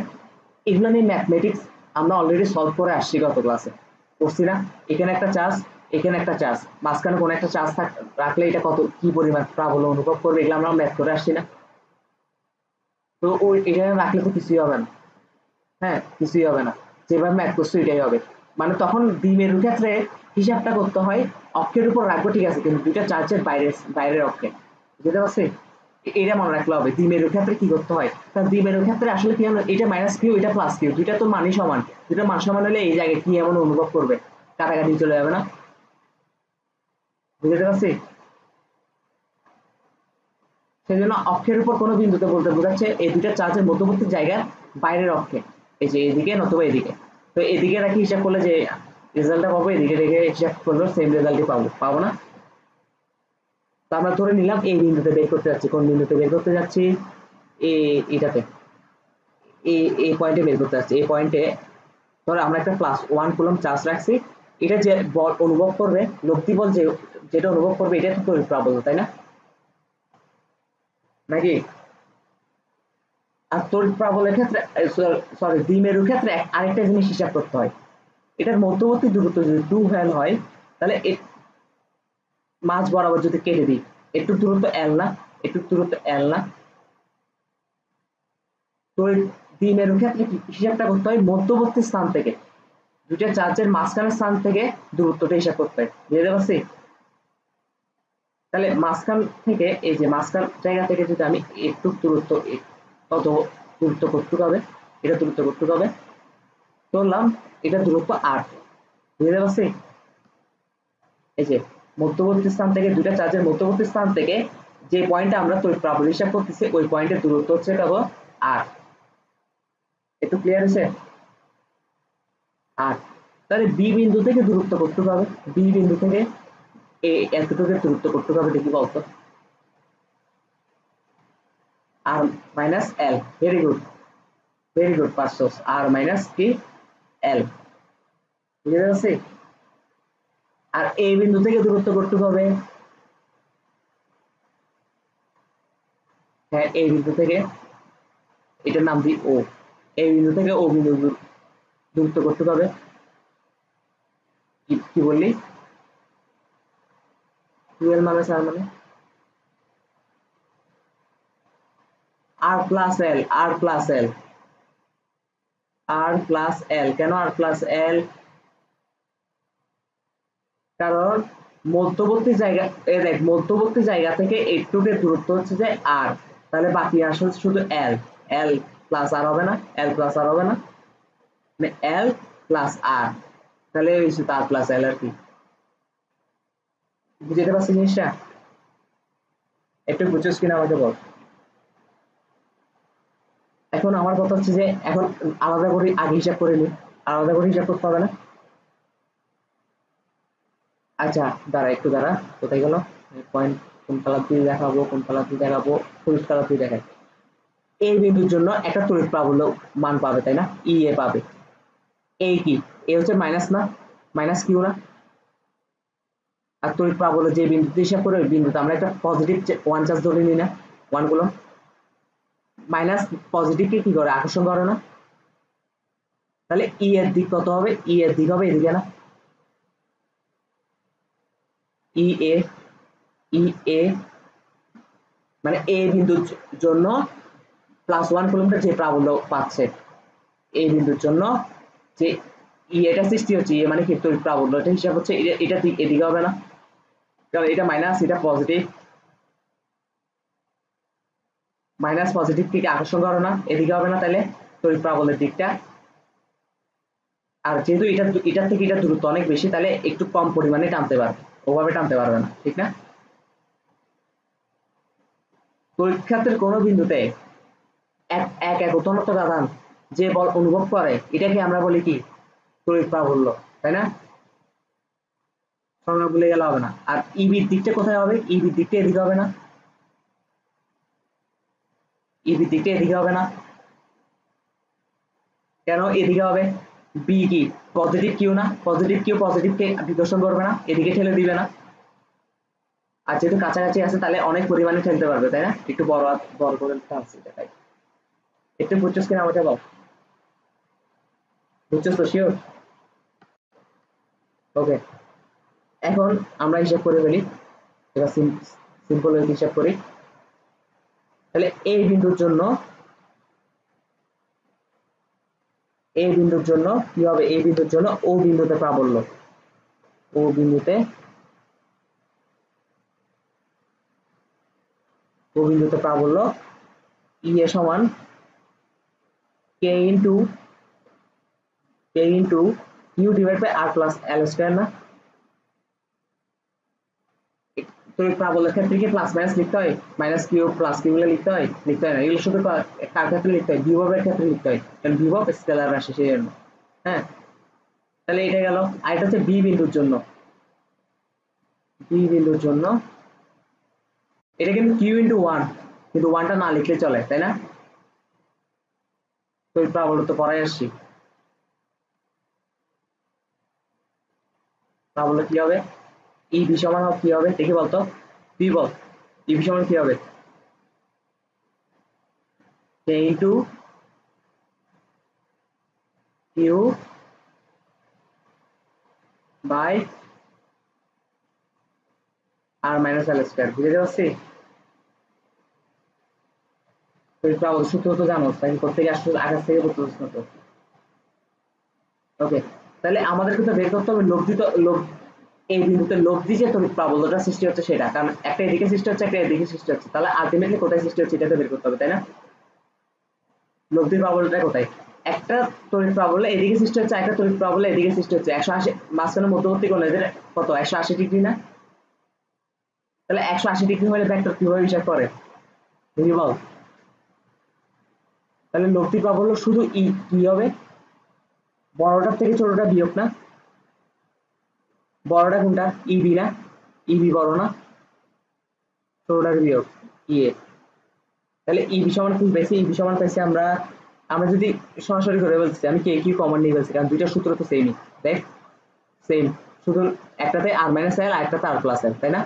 Speaker 1: এগুলো নিয়ে ম্যাথমেটিক্স আমরা অলরেডি সলভ করে আসছি গত ক্লাসে, করছি না? এখানে একটা চার্জ, এখানে একটা চার্জ, মাঝখানে কোনো একটা চার্জ রাখলে এটা কত কি পরিমাণ প্রাবল্য অনুভব করবে, এগুলো আমরা ম্যাথ করে আসছি না? তো ওই এখানে রাখলে তো কিছুই হবে না। হ্যাঁ, কিছুই হবে না, যেভাবে ম্যাথ করছো এটাই হবে। মানে তখন দ্বিমেরুর ক্ষেত্রে হিসাবটা করতে হয় অক্ষের উপর রাখবো, ঠিক আছে, কিন্তু দুইটা চার্জের বাইরের অক্ষে। বুঝতে পারছি? এটা মনে রাখলে হবে দ্বিমেরুর ক্ষেত্রে কি করতে হয়। কারণ দ্বিমেরুর ক্ষেত্রে আসলে কি হলো, এটা মাইনাস কিউ, এটা প্লাস কিউ, দুইটা তো মানই সমান। দুইটা মান সমান হলে এই জায়গায় কি এমন অনুভব করবে, কাটাকাটি চলে যাবে না? বুঝতে পারছি? সেই জন্য অক্ষের উপর কোনো বিন্দুতে বলতে বোঝাচ্ছে এই দুইটা চার্জের মধ্যবর্তী জায়গার বাইরের অক্ষে, এই যে এদিকে নতুবা এদিকে। তো এদিকে রাখি হিসাব করলে যে রেজাল্টটা পাবো, এদিকে রেখে হিসাব করলেও সেম রেজাল্টই পাবো, পাবো না? তো আমরা ধরে নিলাম এই বিন্দুতে বের করতে যাচ্ছি। কোন বিন্দুতে বের করতে যাচ্ছি? এটাতে, এই পয়েন্টে বের করতে যাচ্ছি। এই পয়েন্টে ধরো আমরা একটা প্লাস ওয়ান কুলম চার্জ রাখছি, এটা যে বল অনুভব করবে, লব্ধি বল যে যেটা অনুভব করবে, এটা তো প্রাবল্য, তাই না? নাকি? আর তড়িৎ প্রাবল্যের ক্ষেত্রে সরি দ্বিমেরুর ক্ষেত্রে আরেকটা জিনিস হিসাব করতে হয়, এটার মধ্যবর্তী দূরত্ব যদি 2 ভ্যাল হয় তাহলে মাঝ বরাবর যদি কেটে দিই একটু দূরত্ব এল না, একটু দূরত্ব এল না, তড়িৎ দ্বিমেরুর ক্ষেত্রে হিসাবটা করতে হয় মধ্যবর্তী স্থান থেকে, দুইটা চার্জের মাঝখানের স্থান থেকে দূরত্বটা হিসাব করতে হয়, বুঝতে পারছি? তাহলে মাঝখান থেকে এই যে মাঝখান জায়গা থেকে যদি আমি একটু দূরত্ব কত দূরত্ব কতটুকু হবে, এটা দূরত্ব কতটুকু হবে ধরলাম, এটা দূরত্ব 8, বুঝতে পারছি? এই যে মধ্যবর্তী স্থান থেকে দুইটা চার্জের মধ্যবর্তী স্থান থেকে যে পয়েন্টে আমরা তড়িৎ প্রাবল্য হিসাব করতেছি ওই পয়েন্টের দূরত্ব হচ্ছে কত 8, একটু ক্লিয়ার হয়েছে? 8, তাহলে বি বিন্দু থেকে দূরত্ব কতটুকু হবে, বি বিন্দু থেকে এতটুকু দূরত্ব কতটুকু হবে দেখি বলতো, আর মাইনাস এল, ভেরি গুড পার্সোস, আর মাইনাস কি এল, বুঝতে পারছি? আর এই বিন্দু থেকে দূরত্ব কতটুকু হবে, হ্যাঁ এই বিন্দু থেকে, এটার নাম দিই ও, এই বিন্দু থেকে ও বিন্দু দূরত্ব কতটুকু হবে, কি বললি 12 মাইনাস আর মানে আর প্লাস এল, আর প্লাস এল, আর প্লাস এল, কেন আর প্লাস এল, কারণ মধ্যবর্তী জায়গা দেখ মধ্যবর্তী জায়গা থেকে একটুকের দূরত্ব হচ্ছে যে আর, তাহলে বাকি আসলে শুধু এল, এল প্লাস আর হবে না, এল প্লাস আর হবে না, মানে এল প্লাস আর, তাহলে হচ্ছে তার প্লাস এল আর কি, বুঝতে পারছি জিনিসটা? একটু বুঝছিস কিনা আমাকে বল। এখন আমার কথা হচ্ছে যে এখন আলাদা করে আগে হিসাব করে নি, আলাদা করে হিসাব করতে হবে না। আচ্ছা দাঁড়া একটু দাঁড়া, কোথায় গেল পয়েন্ট, কোন কালার দিয়ে দেখাবো, কোন কালার দিয়ে দেখাবো, হলুদ কালার দিয়ে দেখাই। এই বিন্দুর জন্য একটা তড়িৎ প্রাবল্য মান পাবে তাই না, ই এ পাবে, এই কি এ হচ্ছে মাইনাস না, মাইনাস কিউ না, আর তড়িৎ প্রাবল্য যে বিন্দুতে হিসাব করে ওই বিন্দুতে আমরা একটা পজিটিভ ওয়ান চার্জ ধরে নিই না, ওয়ান গুলো মাইনাস পজিটিভকে কি করে আকর্ষণ করে না, তাহলে ই এর দিক কত হবে, ই এর দিক হবে এদিকে না, ই এ, ই এ মানে এ বিন্দুর জন্য প্লাস 1 কিলোমিটার যে প্রাবল্য পাচ্ছে এই বিন্দুর জন্য যে এটা সৃষ্টি হচ্ছে, মানে কি তড়িৎ প্রাবল্য, এটা হিসাব হচ্ছে এটা এদিকে হবে না, কারণ এটা মাইনাস এটা পজিটিভ, মাইনাস পজিটিভ থেকে আকর্ষণ করে না এদিকে হবে না, তাহলে তড়িৎ প্রাবল্যের দিকটা, আর যেহেতু এটার থেকে এটা দূরত্ব অনেক বেশি তাহলে একটু কম পরিমাণে টানতে পারবে, ওভাবে টানতে পারবে না, ঠিক না? তড়িৎ ক্ষেত্রের কোনো বিন্দুতে এক একতনত্ব আধান যে বল অনুভব করে এটাকে আমরা বলি কি তড়িৎ প্রাবল্য, তাই না? সংজ্ঞা ভুলে গেলে হবে না। আর ইবির দিকটা কোথায় হবে, ইবির দিকটা এদিকে হবে না, ইবির দিকটা এদিকে হবে না, কেন এদিকে হবে, বি কি পজিটিভ কিউ না, পজিটিভ কিউ পজিটিভকে বিকর্ষণ করবে না, এদিকে ঠেলে দিবে না, আর যেহেতু কাছাকাছি আছে তাহলে অনেক পরিমাণে ঠেলতে পারবে তাই না, একটু বড় বড় করে টানছি তাই, একটু বুঝছিস কিনা আমাকে বল, বুঝছিস তো শিওর? ওকে, এখন আমরা হিসাব করে ফেলি, এবার সিম্পল হিসাব করি, তাহলে এই বিন্দুর জন্য, এই বিন্দুর জন্য কি হবে, এই বিন্দুর জন্য ও বিন্দুতে প্রাবল্য, ও বিন্দুতে, ও বিন্দুতে প্রাবল্য ই এ সমান k into q divide by R plus L square না, তো এই প্রাবল্যের ক্ষেত্রে কি প্লাস মাইনাস লিখতে হয়, মাইনাস কিউ প্লাস কিউ গুলো লিখতে হয় না, এগুলো শুধু কার ক্ষেত্রে লিখতে হয়, বিভবের ক্ষেত্রে লিখতে হয়, কারণ বিভব স্কেলার রাশি সেই জন্য। হ্যাঁ, তাহলে এটা গেল, আর এটা হচ্ছে বি বিন্দুর জন্য, বি বিন্দুর জন্য এটা কিন্তু কিউ ইন্টু ওয়ান, কিন্তু ওয়ানটা না লিখলে চলে তাই না, তো এই প্রাবল্য তো পরে আসছি, প্রাবল্য কি হবে, ই বি সমান কি হবে দেখি বলতো, বি বল, ই বি সমান কি হবে, into q by r minus l square বুঝতে পারছি তুই প্রবল সূত্র তো জানো তাই করতে গিয়ে আসলে আকাশ থেকে পড়তে প্রশ্ন তো ওকে তাহলে আমাদের কিন্তু বের করতে হবে লব্ধিত এই বিন্দুতে লব্ধি যে তড়িৎ প্রাবল্যতা সৃষ্টি হচ্ছে সেটা কারণ একটা এদিকে সৃষ্টি হচ্ছে একটা এদিকে সৃষ্টি হচ্ছে তাহলে আলটিমেটলি কোথায় সৃষ্টি হচ্ছে এটা বের করতে হবে তাই না লব্ধি প্রাবল্যতা কোথায় একটা তড়িৎ প্রাবল্য এদিকে সৃষ্টি হচ্ছে একটা তড়িৎ প্রাবল্য এদিকে সৃষ্টি হচ্ছে 180 মাঝখানে মধ্যবর্তী কোণ এদের কত 180 ডিগ্রি না তাহলে 180 ডিগ্রি হলে ভেক্টর কিভাবে হিসাব করে বুঝি বল তাহলে লব্ধি প্রাবল্য শুধু ই কি হবে বড়টার থেকে ছোটটা বিয়োগ না বড়টা কোনটা ইবি না ইবি বড় না ছোটটার বিয়োগ ইএ তাহলে ইবি সমান কি পাইছি ইবি সমান পাইছি আমরা আমরা যদি সরাসরি করে বলছি আমি কে কিউ কমন নিয়ে বলছি কারণ দুইটা সূত্র তো সেমই দেখ সেম শুধু একটাতে আর মাইনাস এল আর একটাতে আর প্লাস এল তাই না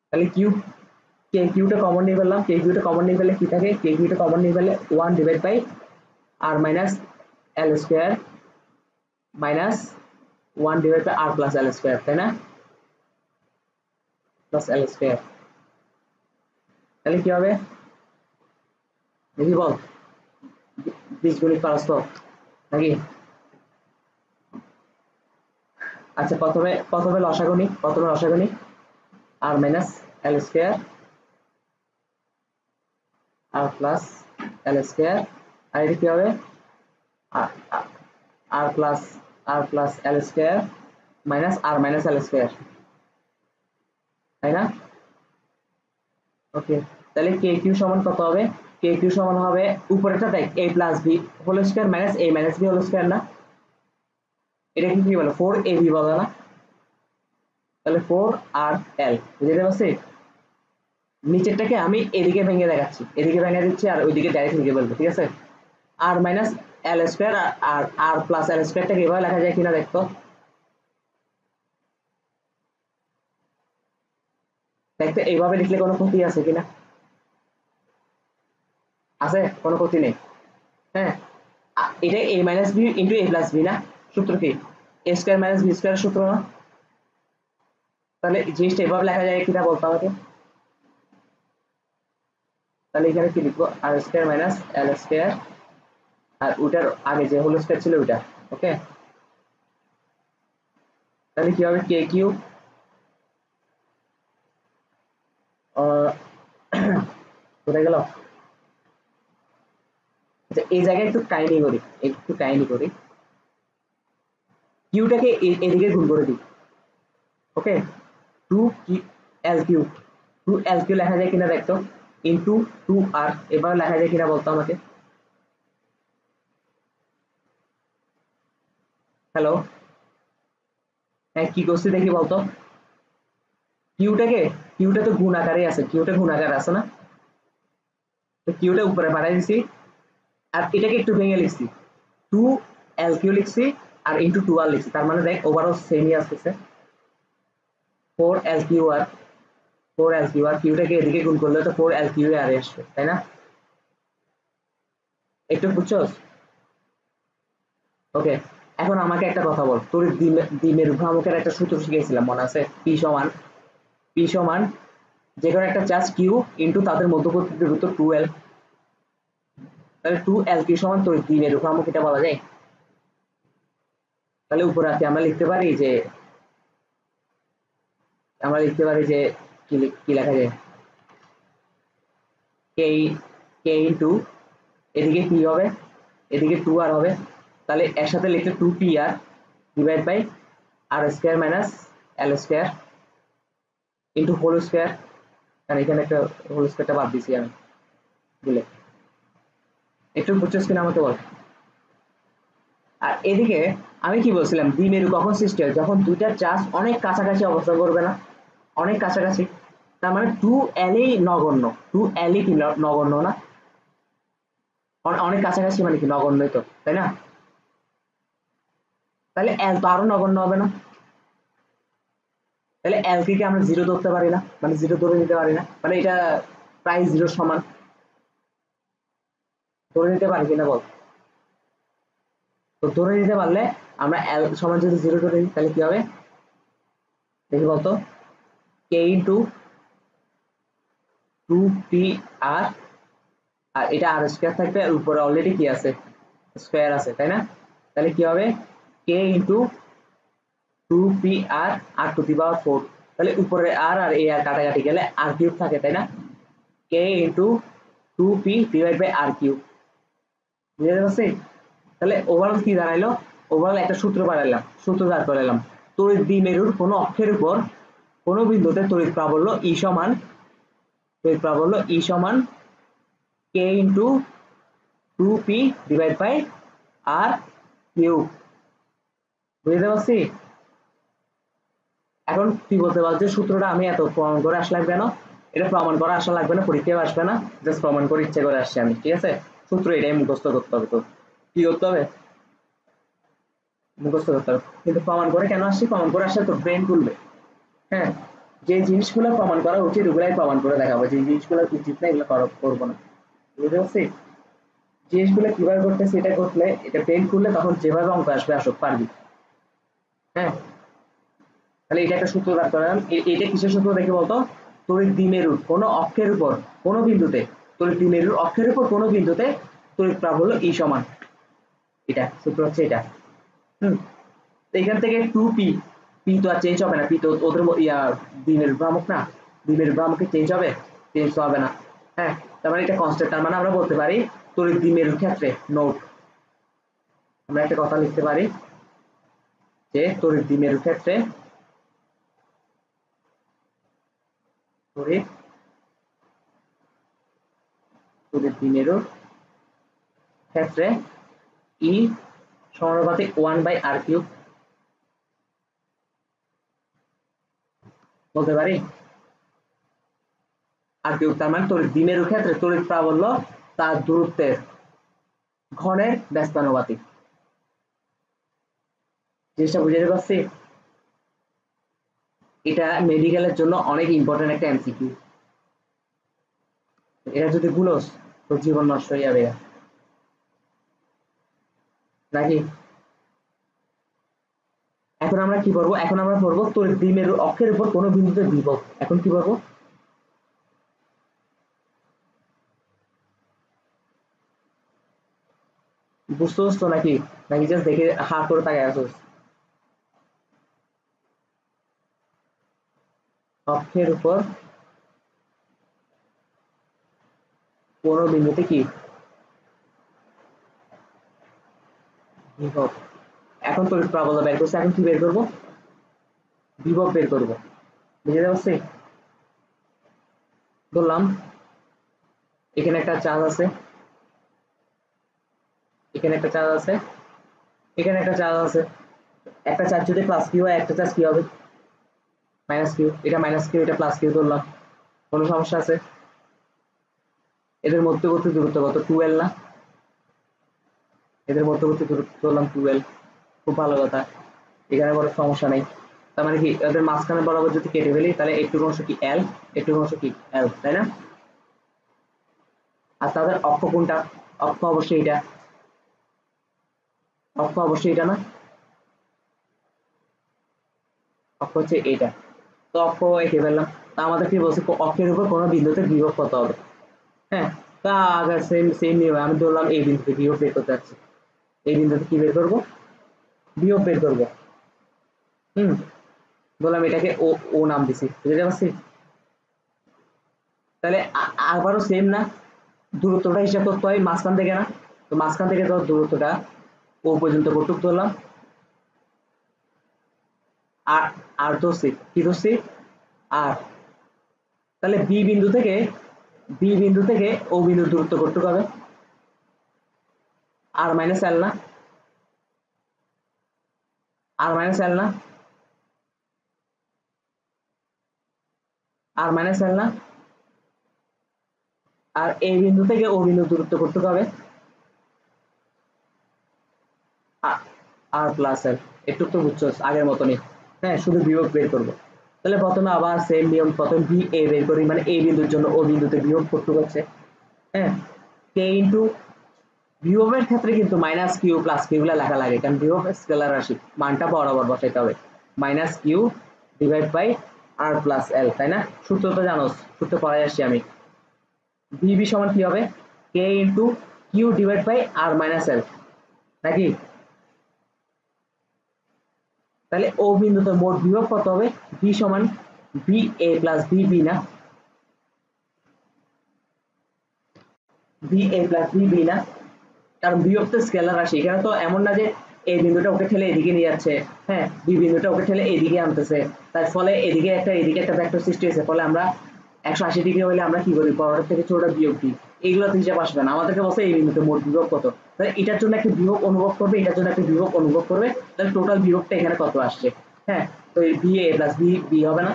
Speaker 1: তাহলে কিউ কে কিউটা কমন নিয়ে ফেললাম কে কিউটা কমন নিয়ে ফেলে কি থাকে কে কিউটা কমন নিয়ে ফেলে 1 divide by R minus L square minus 1 divide by R plus L square তাই না প্লাস এল স্কয়ার তাহলে কি হবে দেখি বল বীজগণিত পারস তো নাকি আচ্ছা প্রথমে লসাগু নিই আর মাইনাস এল স্কয়ার আর প্লাস এল স্কয়ার আর এটা কি হবে আর প্লাস এল স্কয়ার মাইনাস আর মাইনাস এল স্কয়ার তাই না ওকে তাহলে কে কিউ সমান কত হবে কে কিউ সমান হবে উপরেরটা দেখ a plus B whole square minus a minus B whole square না এটা কি বলে 4ab বলে না তাহলে 4rl বুঝতে পারছিস নিচেরটাকে আমি এদিকে ভেঙে দেখাচ্ছি এদিকে ভেঙে দিচ্ছি আর ওইদিকে ডাইরেক্ট লিখে বলবো ঠিক আছে আর মাইনাস এল স্কয়ার আর আর প্লাস এল স্কয়ারটাকে এভাবে লেখা যায় কিনা দেখতো দেখতে এইভাবে লিখলে কোনো ক্ষতি আছে কিনা আছে কোনো ক্ষতি নেই হ্যাঁ এটা a minus B into a plus B না সূত্র কি a square minus B square সূত্র না তাহলে জিনিসটা এভাবে লেখা যায় কিনা বলতে আমাকে তাহলে এখানে কি লিখবো আর স্কয়ার মাইনাস এল স্কয়ার আর ওটার আগে যে হোল স্কয়ার ছিল ওটা ওকে তাহলে কি হবে কে কিউ কোথায় গেল আচ্ছা এই জায়গায় একটু কাহিনী করি কিউটাকে এদিকে গুণ করে দিই ওকে 2 এল কিউ লেখা যায় কিনা দেখতো ইন্টু 2r এবার লেখা যায় কিনা বলতো আমাকে হ্যালো হ্যাঁ কি করছি দেখি বলতো কিউটা তো গুণ আকারে আছে কিউটা গুণ আকারে আছে না তো কিউটা উপরে বাড়াই দিছি আর এটাকে একটু ভেঙে লিখছি 2 এল কিউ লিখছি আর ইন্টু 2r লিখছি তার মানে দেখ ওভারঅল সেমই আসতেছে 4 এল কিউ আর কিউটাকে এদিকে গুণ করলে তো 4 এল কিউ আর আসবে তাই না একটু বুঝছস ওকে এখন আমাকে একটা কথা বল তোর দ্বিমেরু ভ্রামকের একটা সূত্র শিখেছিলাম মনে আছে পি সমান যে কোনো একটা চার্জ কিউ ইন্টু তাদের মধ্যবর্তী দূরত্ব 2l তাহলে 2l কিউ সমান তোর দ্বিমেরু ভ্রামক এটা বলা যায় তাহলে উপরে আছে আমরা লিখতে পারি যে কি লেখা যায় কে ইন্টু এদিকে কি হবে এদিকে 2r হবে তাহলে এর সাথে লিখলে 2pr divide by R square minus L square into whole square কারণ এখানে একটা হোল স্কয়ারটা বাদ দিছি আমি ভুলে একটু বুঝছস কিনা আমাকে বল আর এদিকে আমি কি বলছিলাম দ্বিমেরু কখন সৃষ্টি হয় যখন দুইটা চার্জ অনেক কাছাকাছি অবস্থান করবে না অনেক কাছাকাছি তার মানে 2l নগণ্য 2l কি নগণ্য না অনেক কাছাকাছি মানে কি নগণ্যই তো তাই না তাহলে এল তো আরো নগণ্য হবে না তাহলে এল কে আমরা জিরো ধরতে পারি না মানে জিরো ধরে নিতে পারি না মানে এটা প্রায় জিরোর সমান ধরে নিতে পারি কিনা বল? তো ধরে নিতে পারলে আমরা এল সমান যদি 0 ধরে নিই তাহলে কি হবে দেখি বলতো, কে ইন্টু 2p আর আর এটা আর স্কয়ার থাকবে, আর উপরে অলরেডি কি আছে, স্কয়ার আছে, তাই না? তাহলে কি হবে k into 2p R R to the পাওয়ার 4, তাহলে উপরে আর আর এই আর কাটাকাটি গেলে আর কিউব থাকে, তাই না? K into 2p divide by R cube, বুঝতে পারছি? তাহলে ওভারঅল কি দাঁড়াইলো, ওভারঅল একটা সূত্র বানাইলাম, সূত্র দাঁড় করাইলাম, তড়িৎ দ্বিমেরুর কোনো অক্ষের উপর কোনো বিন্দুতে তড়িৎ প্রাবল্য ই সমান k into 2p divide by R cube, বুঝতে পারছি? এখন তুই বলতে পারছো সূত্রটা আমি এত প্রমাণ করে আসলাম কেন? এটা প্রমাণ করা আসা লাগবে না, পরীক্ষায় আসবে না, জাস্ট প্রমাণ করে ইচ্ছে করে আসছি আমি, ঠিক আছে? সূত্র এটাই মুখস্থ করতে হবে, তো কি করতে হবে, মুখস্থ করতে হবে। কিন্তু প্রমাণ করে কেন আসছি, প্রমাণ করে আসলে তো ব্রেন খুলবে। হ্যাঁ, যে জিনিসগুলো প্রমাণ করা উচিত ওগুলাই প্রমাণ করে দেখাবো, যে জিনিসগুলো উচিত না এগুলো করবো না, বুঝতে পারছি? জিনিসগুলো কিভাবে করতেছি এটা করলে, এটা ব্রেন খুললে তখন যেভাবে অঙ্ক আসবে আসুক, পারবি। হ্যাঁ, তাহলে এটা একটা সূত্র দাঁড় করালাম। এটা কিসের সূত্র দেখে বলতো, তড়িৎ দ্বিমেরুর কোনো অক্ষের উপর কোনো বিন্দুতে, তড়িৎ দ্বিমেরুর অক্ষের উপর কোনো বিন্দুতে তড়িৎ প্রাবল্য ই সমান, এটা সূত্র হচ্ছে এটা। তো এখান থেকে 2p, পি তো আর চেঞ্জ হবে না, পি তো ওদের দ্বিমেরুর ভ্রামক না, দ্বিমেরুর ভ্রামকে চেঞ্জ হবে, চেঞ্জ তো হবে না। হ্যাঁ, তার মানে এটা কনস্ট্যান্ট, তার মানে আমরা বলতে পারি তড়িৎ দ্বিমেরুর ক্ষেত্রে নোট, আমরা একটা কথা লিখতে পারি যে তড়িৎ দ্বিমেরুর ক্ষেত্রে তড়িৎ দ্বিমেরুর ক্ষেত্রে ই সমানুপাতিক 1/r³ বলতে পারি। r³ তার মানে তড়িৎ দ্বিমেরুর ক্ষেত্রে তড়িৎ প্রাবল্য তার দূরত্বের ঘনের ব্যস্তানুপাতিক। জিনিসটা বুঝতে পারছি? এটা মেডিকেলের জন্য অনেক ইম্পর্টেন্ট একটা এমসিকিউ, এটা যদি ভুলোস তো জীবন নষ্ট হয়ে যাবে নাকি। এখন আমরা কি করবো, এখন আমরা করবো তড়িৎ দ্বিমেরুর অক্ষের উপর কোনো বিন্দুতে বিভব। এখন কি করবো, বুঝতেছ তো নাকি, নাকি জাস্ট দেখে হাত করে তাকায় আসোস? অক্ষের উপর কোনো বিন্দুতে কি বিভব। এখন তড়িৎ প্রাবল্য বের করছে, এখন কি বের করবো, বিভব বের করবো, বুঝতে পারছি? ধরলাম এখানে একটা চার্জ আছে, এখানে একটা চার্জ আছে, এখানে একটা চার্জ আছে, একটা চার্জ যদি প্লাস কিউ হয় একটা চার্জ কি হবে মাইনাস কিউ, এটা মাইনাস কিউ এটা প্লাস কিউ ধরলাম, কোনো সমস্যা আছে? এদের মধ্যবর্তী দূরত্ব কত, 2l না? এদের মধ্যবর্তী দূরত্ব ধরলাম 2l, খুব ভালো কথা, এখানে কোনো সমস্যা নেই। তার মানে কি এদের মাঝখানে বরাবর যদি কেটে ফেলি তাহলে একটু অংশ কি l, একটু অংশ কি l, তাই না? আর তাদের অক্ষ কোনটা, অক্ষ অবশ্যই এটা, অক্ষ অবশ্যই এটা না, অক্ষ হচ্ছে এটা। তো অক্ষ এঁকে ফেললাম, তা আমাদের কি বলছে, অক্ষের উপর কোনো বিন্দুতে বিভব কত হবে। হ্যাঁ, তা আগে সেম সেম নিয়মে আমি ধরলাম এই বিন্দুতে বিভব বের করতে যাচ্ছি, এই বিন্দুতে কি বের করবো, বিভব বের করবো। হুম, বললাম এটাকে ও ও নাম দিছি, বুঝতে পারছি? তাহলে আবারও সেম না, দূরত্বটা হিসাব করতে হয় মাঝখান থেকে না, তো মাঝখান থেকে ধর দূরত্বটা ও পর্যন্ত কতটুকু ধরলাম, আর আর ধরছি কি ধরছি আর, তাহলে বি বিন্দু থেকে ও বিন্দুর দূরত্ব কতটুকু হবে, আর মাইনাস এল না, আর মাইনাস এল না, আর মাইনাস এল না, আর এই বিন্দু থেকে ও বিন্দুর দূরত্ব কতটুকু হবে, আর প্লাস এল। একটু তো বুঝছো আগের মতনই। হ্যাঁ, শুধু বিয়োগ বের করবো, তাহলে প্রথমে আবার সেম নিয়ম, প্রথমে বি এ বের করি, মানে এই বিন্দুর জন্য ও বিন্দুতে বিয়োগ কতটুকু হচ্ছে, হ্যাঁ, কে ইন্টু বিভবের ক্ষেত্রে কিন্তু মাইনাস কিউ প্লাস কিউ গুলা লেখা লাগে, কারণ বিভব স্কেলার রাশি, মানটা বরাবর বসাইতে হবে। Minus q divide by R plus l, তাই না? সূত্র তো জানো, সূত্র পড়াই আসছি আমি। ভিবি সমান কি হবে? K into q divide by R minus l, নাকি? তাহলে ও বিন্দুতে মোট বিভব কত হবে? ভি সমান V A plus V B, না? V A plus V B, না? কারণ বিভব তো স্কেলার রাশি, এখানে তো এমন না যে এই বিন্দুটা ওকে ঠেলে এদিকে নিয়ে যাচ্ছে, হ্যাঁ, বি বিন্দুটা ওকে ঠেলে এদিকে আনতেছে, তার ফলে এদিকে একটা ভেক্টর সৃষ্টি হয়েছে, ফলে আমরা 180 ডিগ্রি হলে আমরা কি করি? বড় থেকে ছোটটা বিয়োগ দিই। এইগুলো তো হিসাব আসবে না, আমাদেরকে বলছে এই বিন্দুতে মোট বিভব কত, তাহলে এটার জন্য একটা বিভব অনুভব করবে, এটার জন্য একটা বিভব অনুভব করবে, তাহলে টোটাল বিভবটা এখানে কত আসছে? হ্যাঁ, তো এই V A plus V B হবে না?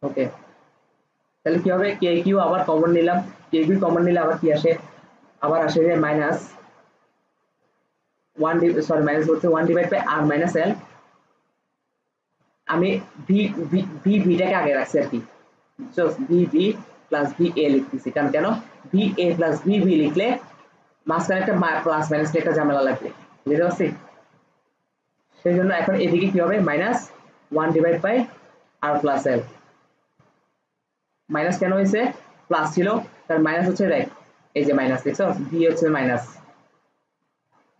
Speaker 1: ওকে, তাহলে কি হবে? কে কিউ আবার কমন নিলাম, কে কিউ কমন নিলে আবার কি আসে? আবার আসে যে মাইনাস ওয়ান, সরি মাইনাস হচ্ছে one divide by R minus l. আমি ভি ভি ভিটাকে আগে রাখছি আর কি, V V plus V A লিখতেছি, কারণ কেন? V A plus V V লিখলে মাঝখানে একটা প্লাস মাইনাস একটা ঝামেলা লাগবে, বুঝতে পারছি? সেই জন্য এখন এদিকে কি হবে? Minus one divide by R plus L. Minus কেন হয়েছে? প্লাস ছিল, তার মাইনাস হচ্ছে, দেখ এই যে মাইনাস দেখছো, ভি হচ্ছে মাইনাস,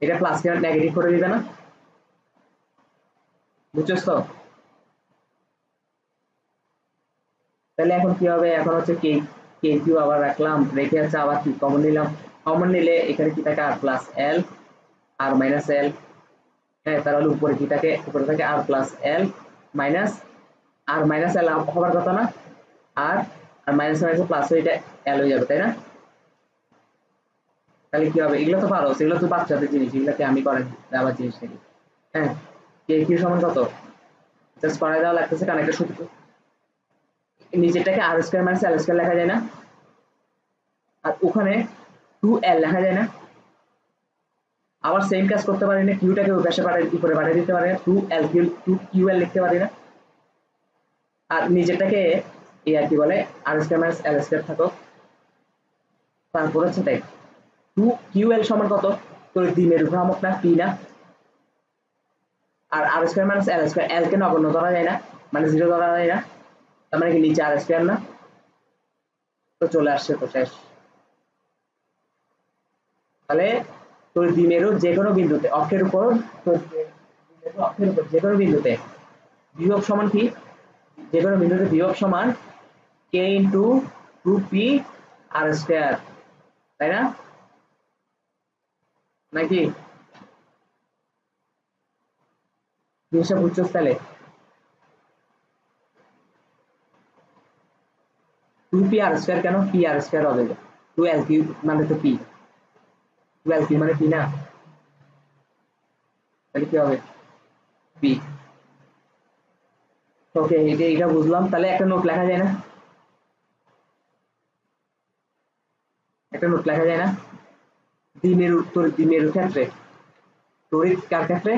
Speaker 1: এটা প্লাস কেন নেগেটিভ করে দিবে না? বুঝছস তো? তাহলে এখন কি হবে? এখন হচ্ছে কে কে কিউ আবার রাখলাম, রেখে হচ্ছে আবার কি কমন নিলাম, কমন নিলে এখানে কি থাকে? আর প্লাস এল, আর মাইনাস এল। হ্যাঁ, তাহলে উপরে কি থাকে? উপরে থাকে আর প্লাস এল মাইনাস আর মাইনাস এল হওয়ার কথা না? আর আর মাইনাস মাইনাস প্লাস হয়ে এটা এল হয়ে যাবে, তাই না? তাহলে কি হবে? এগুলো তো পারো, সেগুলো তো বাচ্চাদের জিনিস, এগুলোকে আমি করেন আবার জিনিস নাকি? হ্যাঁ, কে কিউ সমান কত? জাস্ট করাই দেওয়া লাগতেছে, কারণ একটা সূত্র নিচেরটাকে আর স্কয়ার মাইনাস এল স্কয়ার লেখা যায় না? আর ওখানে 2l লেখা যায় না? আবার সেম কাজ করতে পারি না, কিউটাকে ওই পাশে পাঠিয়ে উপরে পাঠিয়ে দিতে পারি না, 2l কিউ 2ql লিখতে পারি না? আর নিজেরটাকে এই আর কি বলে আর স্কয়ার মাইনাস এল স্কয়ার থাকো, তারপর হচ্ছে তাই 2ql সমান কত? তোর দ্বিমেরু ভ্রামক না, পি না? আর আর স্কয়ার মাইনাস এল স্কয়ার, এল কে নগণ্য ধরা যায় না, মানে জিরো ধরা যায় না, তার মানে কি নিচে আর স্কয়ার না? তো চলে আসছে, তো শেষ। তাহলে তোর দ্বিমেরু যে কোনো বিন্দুতে অক্ষের উপর, তোর দ্বিমেরু অক্ষের উপর যে কোনো বিন্দুতে বিভব সমান কি? যে কোনো বিন্দুতে বিভব সমান কে ইন্টু 2p আর স্কয়ার, তাই না? নাকি জিনিসটা বুঝছো? তাহলে 2p আর স্কয়ার কেন? p আর স্কয়ার হবে, 2l কিউব মানে তো p, 2l কিউব মানে p না? তাহলে কি হবে? p। ওকে, এটা বুঝলাম। তাহলে একটা নোট লেখা যায় না? একটা নোট লেখা যায় না? দ্বিমেরু, তোর দ্বিমেরুর ক্ষেত্রে তড়িৎ কার ক্ষেত্রে?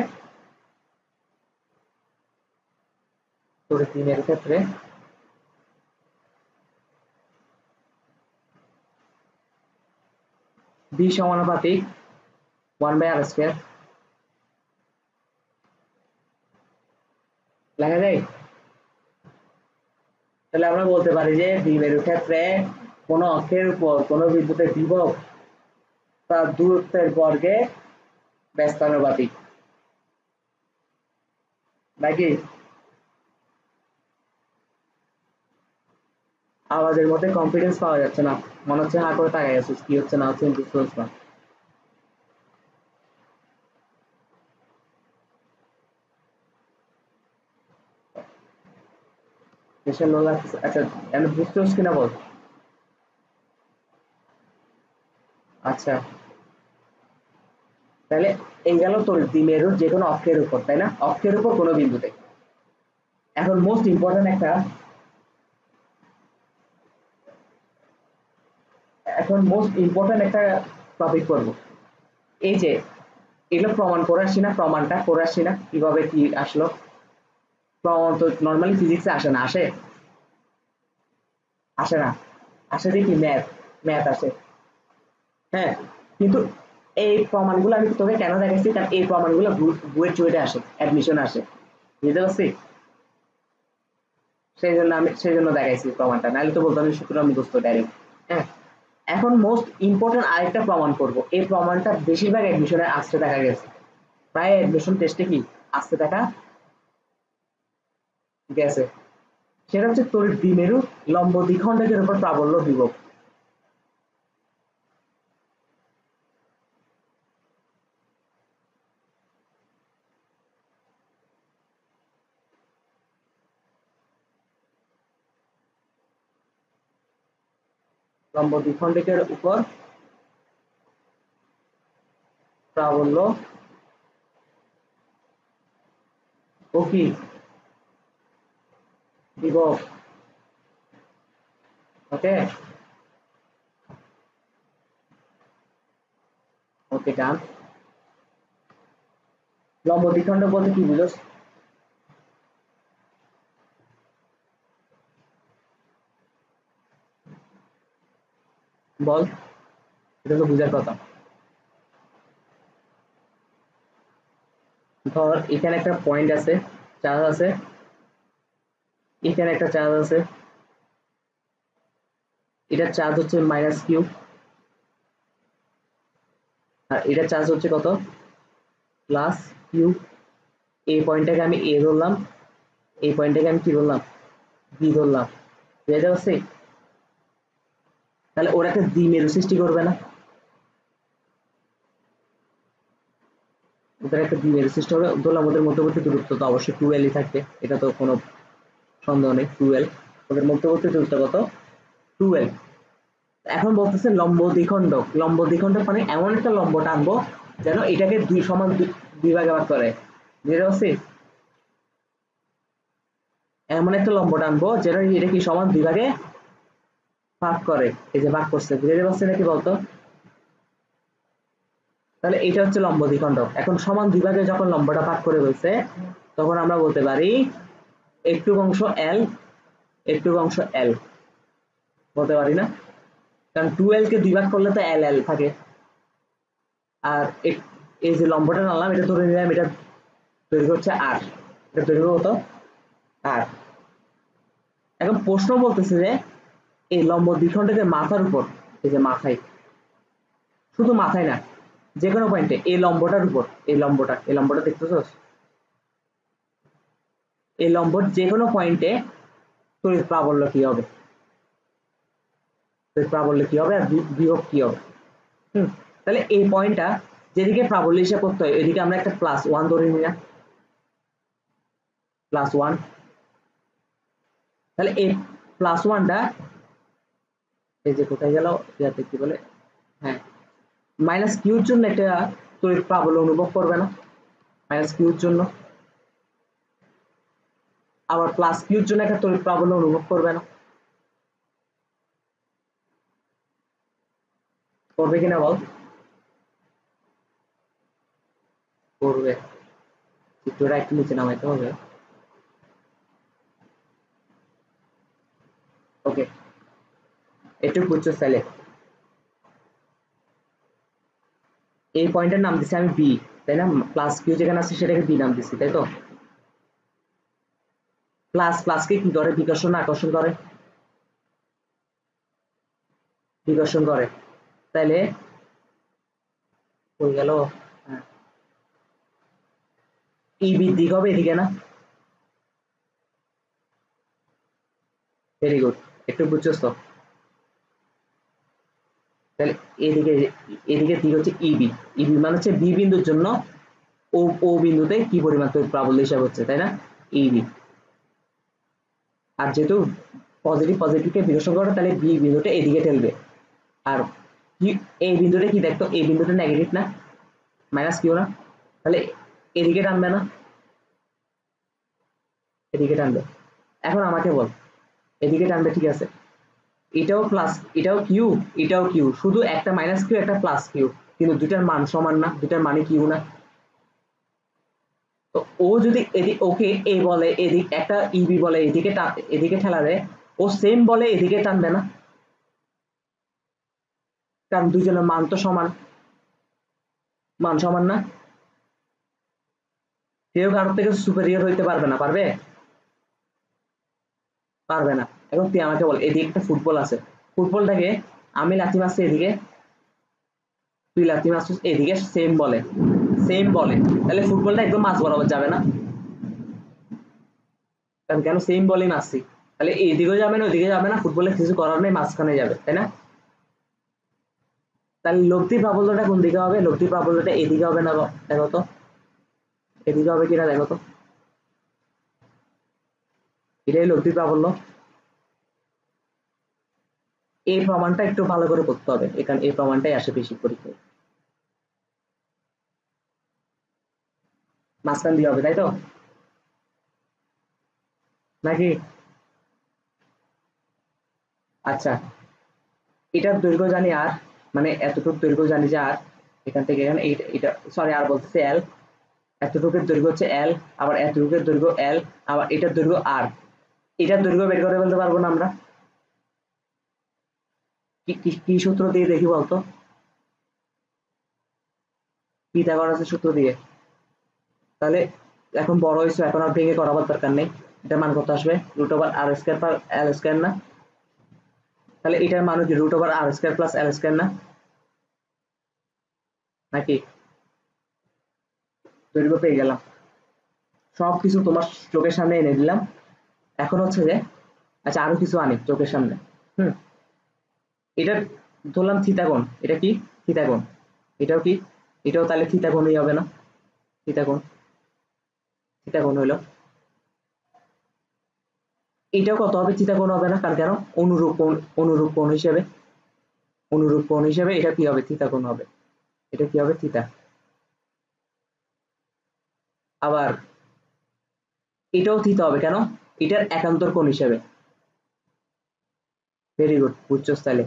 Speaker 1: তড়িৎ দ্বিমেরুর ক্ষেত্রে b সমানুপাতিক 1/r স্কয়ার লেখা যায়। তাহলে আমরা বলতে পারি যে দ্বিমেরুর ক্ষেত্রে কোনো অক্ষের উপর কোনো বিন্দুতে বিভব তার দূরত্বের বর্গে ব্যস্তানুপাতিক, নাকি? আওয়াজের মধ্যে কনফিডেন্স পাওয়া যাচ্ছে না, মনে হচ্ছে হা করে তাকাই আছিস, কি হচ্ছে না হচ্ছে বুঝতে পারছি না। দেশের লোক লাগতেছে, আচ্ছা আমি বুঝতে পারছি কিনা বল। আচ্ছা, তাহলে এই গেল তোর দ্বিমেরুর যে কোনো অক্ষের উপর, তাই না? অক্ষের উপর কোনো বিন্দুতে। এখন মোস্ট ইম্পর্টেন্ট একটা টপিক করবো। এই যে এগুলো প্রমাণ করে আসছি না, প্রমাণটা করে আসছি না, কিভাবে কি আসলো? প্রমাণ তো নর্মালি ফিজিক্সে আসে না, আসে? আসে না? আসে দেখি ম্যাথ। ম্যাথ আসে। হ্যাঁ, কিন্তু এই প্রমাণগুলো আমি তোকে কেন দেখাচ্ছি, কারণ এই প্রমাণগুলো বুয়েট চুয়েটে আসে, অ্যাডমিশন আসে, বুঝতে পারছি? সেই জন্য দেখাইছি প্রমাণটা, নাহলে তো বলতাম যে সূত্র মুখস্থ ডাইরেক্ট। হ্যাঁ, এখন মোস্ট ইম্পর্টেন্ট আরেকটা প্রমাণ করব। এই প্রমাণটা বেশিরভাগ অ্যাডমিশনে আসতে দেখা গেছে, প্রায় অ্যাডমিশন টেস্টে কি আসতে দেখা গেছে। সেটা হচ্ছে তড়িৎ দ্বিমেরু লম্ব দ্বিখণ্ডকের উপর প্রাবল্য বিভব। লম্ব দ্বিখণ্ডকের উপর প্রাবল্য ও কি বিভব। ওকে, ওকে ডান। লম্ব দ্বিখণ্ডক বলতে কি বুঝোস? বল, এটা তো বুঝার কথা। ধর এখানে একটা পয়েন্ট আছে, চার্জ আছে, এখানে একটা চার্জ আছে, এটার চার্জ হচ্ছে -q, আর এটার চার্জ হচ্ছে কত, +q। এই পয়েন্টটাকে আমি a ধরলাম, এই পয়েন্টটাকে আমি কি ধরলাম, b ধরলাম, বুঝতে পারছি? তাহলে ওরা একটা দ্বিমেরু সৃষ্টি করবে না? ওদের একটা দ্বিমেরু সৃষ্টি হবে, ধরলাম ওদের মধ্যবর্তী দূরত্ব তো অবশ্যই 12 ই থাকবে, এটা তো কোনো সন্দেহ নেই, 12। ওদের মধ্যবর্তী দূরত্ব কত, 12। এখন বলতেছে লম্ব দ্বিখণ্ডক। লম্ব দ্বিখণ্ডক মানে এমন একটা লম্ব টানবো যেন এটাকে দুই ভাগে ভাগ করে, বুঝতে পারছি? এমন একটা লম্ব টানবো যেন এটা কি সমান দুই ভাগে ভাগ করে। এই যে ভাগ করছে, বুঝতে পারছি নাকি বলতো? তাহলে এটা হচ্ছে লম্ব দ্বিখণ্ডক। এখন সমান দুই ভাগে যখন লম্বটা ভাগ করে বলছে, তখন আমরা বলতে পারি একটু অংশ এল, একটু অংশ এল, বলতে পারি না? কারণ 12 কে দুই ভাগ করলে তো এল এল থাকে। আর এই যে লম্বটা নামলাম, এটা ধরে নিলাম এটা দৈর্ঘ্য হচ্ছে আর, এটা দৈর্ঘ্য কত, আর। এখন প্রশ্ন বলতেছে যে এই লম্ব দ্বিখণ্ডকের মাথার উপর, এই যে মাথায়, শুধু মাথায় না, যে কোনো পয়েন্টে এই লম্বটার উপর, এই লম্বটা দেখতেছো, এই লম্বর যে কোনো পয়েন্টে তড়িৎ প্রাবল্য কি হবে, তড়িৎ প্রাবল্য কি হবে আর বিভব কি হবে। তাহলে এই পয়েন্টটা যেদিকে প্রাবল্য হিসাব করতে হয়, এদিকে আমরা একটা +1 ধরে নিই না, +1। তাহলে এই +1টা এই যে কোথায় গেল, ইয়াতে কি বলে, হ্যাঁ, -q এর জন্য একটা তড়িৎ প্রাবল্য অনুভব করবে না, -q এর জন্য। আবার +q এর জন্য একটা তড়িৎ প্রাবল্য অনুভব করবে না, করবে কিনা বল? করবে। চিত্রটা একটু নিচে নামাইতে হবে। ওকে, একটু বুঝছো তাহলে। এই পয়েন্টের নাম দিচ্ছি আমি বি, তাই না? +q যেখানে আছে সেটাকে বি নাম দিচ্ছি, তাই তো? প্লাসকে কি করে, বিকর্ষণ আকর্ষণ করে, বিকর্ষণ করে। তাইলে হয়ে গেল, হ্যাঁ, ইবি দিক হবে এদিকে না? ভেরি গুড, একটু বুঝছস তো। তাহলে এদিকে, এদিকে দিক হচ্ছে ইবি, ইবি মানে হচ্ছে বি বিন্দুর জন্য ও ও বিন্দুতে কি পরিমাণ তড়িৎ প্রাবল্য হিসাব হচ্ছে, তাই না? ইবি। আর যেহেতু পজিটিভকে বিকর্ষণ করে, তাহলে বি বিন্দুটা এদিকে ঠেলবে। আর কি, এই বিন্দুটা কি দেখতো, এই বিন্দুটা নেগেটিভ না, -q না? তাহলে এদিকে টানবে না, এদিকে টানবে। এখন আমাকে বল, এদিকে টানবে, ঠিক আছে, এটাও প্লাস, এটাও কিউ, এটাও কিউ, শুধু একটা -q একটা +q, কিন্তু দুটার মান সমান না, দুটার মানে কিউ না। তো ও যদি ওকে এ বলে, এদিক একটা ইবি বলে এদিকে এদিকে ঠেলা দেয়, ও সেম বলে এদিকে টানবে না? কারণ দুইজনের মান তো সমান, মান সমান না, কেউ কারোর থেকে সুপেরিয়র হইতে পারবে না, পারবে? পারবে না। এখন তুই আমাকে বল, এদিকে একটা ফুটবল আছে, ফুটবলটাকে আমি লাথি মারছি এদিকে, তুই লাথি মারছিস এদিকে, সেম বলে, সেম বলে, তাহলে ফুটবলটা একদম মাঝ বরাবর যাবে না? কারণ কেন, সেম বলই মারছি, তাহলে এইদিকেও যাবে না ওইদিকে যাবে না, ফুটবলের কিছু করার নেই, মাঝখানে যাবে, তাই না? তাহলে লব্ধি প্রাবল্যটা কোন দিকে হবে? লব্ধি প্রাবল্যটা এদিকে হবে না? দেখো তো এদিকে হবে কিনা, দেখো তো, এটাই লব্ধি প্রাবল্য। এই প্রমাণটা একটু ভালো করে করতে হবে, এখানে এই প্রমাণটাই আসে বেশি পরীক্ষায়, মাঝখান দিয়ে হবে, তাই তো নাকি? আচ্ছা, এটার দৈর্ঘ্য জানি আর, মানে এতটুকু দৈর্ঘ্য জানি যে আর, এখান থেকে এখানে এটা সরি আর বলতেছে এল, এতটুকুর দৈর্ঘ্য হচ্ছে এল, আবার এতটুকুর দৈর্ঘ্য এল, আবার এটার দৈর্ঘ্য আর, এটার দৈর্ঘ্য বের করে ফেলতে পারবো না আমরা? কি কি কি সূত্র দিয়ে দেখি বলতো? পিথাগোরাসের সূত্র দিয়ে। তাহলে এখন বড় হয়েছে, এখন আর ভেঙে করাবার দরকার নেই, এটার মান কত আসবে? রুট ওভার আর স্কয়ার পার এল স্কয়ার না? তাহলে এটার মান কি root over r square plus এল স্কয়ার না, নাকি? দৈর্ঘ্য পেয়ে গেলাম, সবকিছু তোমার চোখের সামনে এনে দিলাম। এখন হচ্ছে যে, আচ্ছা আরো কিছু আনি চোখের সামনে। হুম, এটা ধরলাম থিতা কোণ, এটা কি? থিতা কোণ। এটাও কি? এটাও তাহলে থিতা কোণই হবে না? থিতা কোণ, থিতা কোণ হইলো, এটাও কত হবে? থিতা কোণ হবে না, কারণ কেন? অনুরূপ কোণ, অনুরূপ কোণ হিসেবে, অনুরূপ কোণ হিসেবে এটা কি হবে? থিতা কোণ হবে, এটা কি হবে? থিতা। আবার এটাও থিতা হবে, কেন? এটার একান্তর কোণ হিসেবে। ভেরি গুড, বুঝছো তাহলে,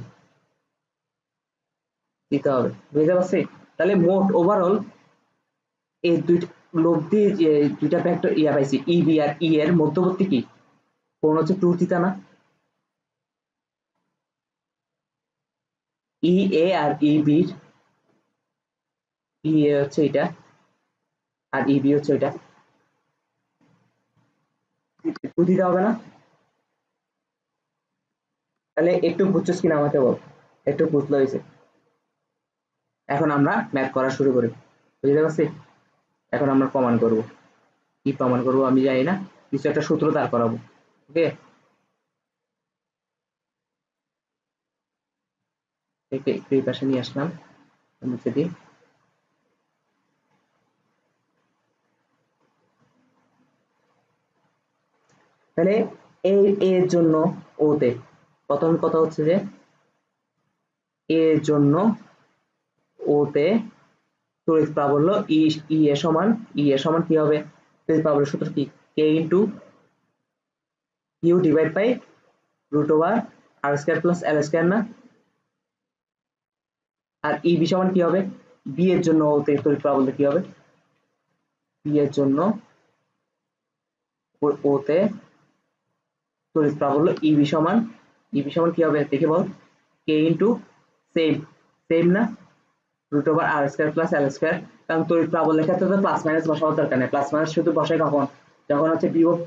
Speaker 1: থিতা হবে, বুঝতে পারছি? তাহলে মোট ওভারঅল এই দুইটা লব্ধি, যে দুইটা ভেক্টর ইয়া পাইছি, ই বি আর ই এর মধ্যবর্তী কি কোণ হচ্ছে 2 থিটা না? ই এ আর ই বি, ই এ হচ্ছে এটা, আর ই বি হচ্ছে এটা, 2 থিটা হবে না? তাহলে একটু বুঝছস কিনা আমাকে বল, একটু বুঝলো হয়েছে? এখন আমরা ম্যাথ করা শুরু করি, বুঝতে পারছি? এখন আমরা প্রমাণ করব, কি প্রমাণ করব আমি জানি না, কিছু একটা সূত্র দাঁড় করাবো। ওকে, একে একটু এই পাশে নিয়ে আসলাম, মুছে দিই। তাহলে এই এর জন্য ওতে, প্রথম কথা হচ্ছে যে এর জন্য ওতে তড়িৎ প্রাবল্য ই, ই এ সমান, ই এ সমান কি হবে? তড়িৎ প্রাবল্য সূত্র কি? K into q divide by root over r square plus L square না? আর ই বি সমান কি হবে? বি এর জন্য ওতে তড়িৎ প্রাবল্য কি হবে? বি এর জন্য ওতে তড়িৎ প্রাবল্য ইবি সমান, ইবি সমান কি হবে দেখে বল? কে ইন্টু সেম, সেম না, root over r square plus এল স্কয়ার। কারণ তড়িৎ প্রাবল্যের ক্ষেত্রে তো প্লাস মাইনাস বসাবার দরকার নেই, প্লাস মাইনাস শুধু বসাই কখন? যখন হচ্ছে বিভব,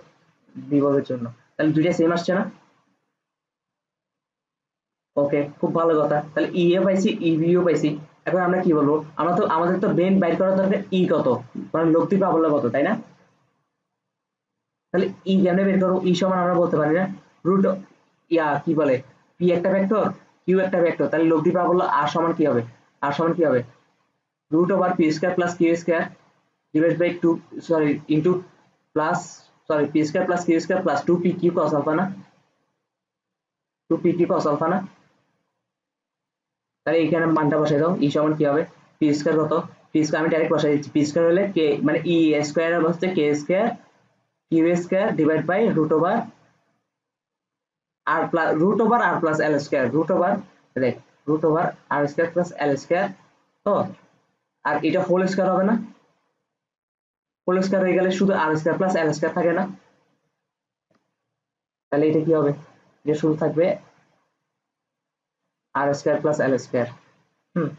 Speaker 1: বিভবের জন্য। তাহলে দুইটা সেম আসছে না? ওকে, খুব ভালো কথা, তাহলে ই এ পাইছি, ইবিও পাইছি। এখন আমরা কি বলবো? আমরা তো, আমাদের তো মেন বাইর করার দরকার ই কত, কারণ লব্ধি প্রাবল্য কত, তাই না? তাহলে ই কেমনে বের করবো? ই সমান আমরা বলতে পারি না রুট, ইয়া কি বলে, পি একটা ভেক্টর, কিউ একটা ভেক্টর, তাহলে লব্ধি প্রাবল্য আর সমান কি হবে? আর সমান কি হবে? Root over P square plus Q square divide by 2, sorry into plus, sorry P square plus Q square plus 2 P Q cos alpha না? 2 পি কিউ cos আলফা না? তাহলে এইখানে মানটা বসাই দাও, ই সমান কি হবে? পি স্কয়ার কত? পি স্কয়ার আমি ডাইরেক্ট বসাই দিচ্ছি, পি স্কয়ার হলে কে মানে ই স্কয়ার হচ্ছে k square q square divide by root over r plus root over r plus L square, root over দেখ, root over r square plus এল square. তো আর এটা হোল স্কয়ার হবে না? হোল স্কয়ার হয়ে গেলে শুধু আর স্কয়ার প্লাস এল স্কয়ার থাকে না? তাহলে এটা কি হবে? যে শুধু থাকবে আর স্কয়ার প্লাস এল স্কয়ার। হুম,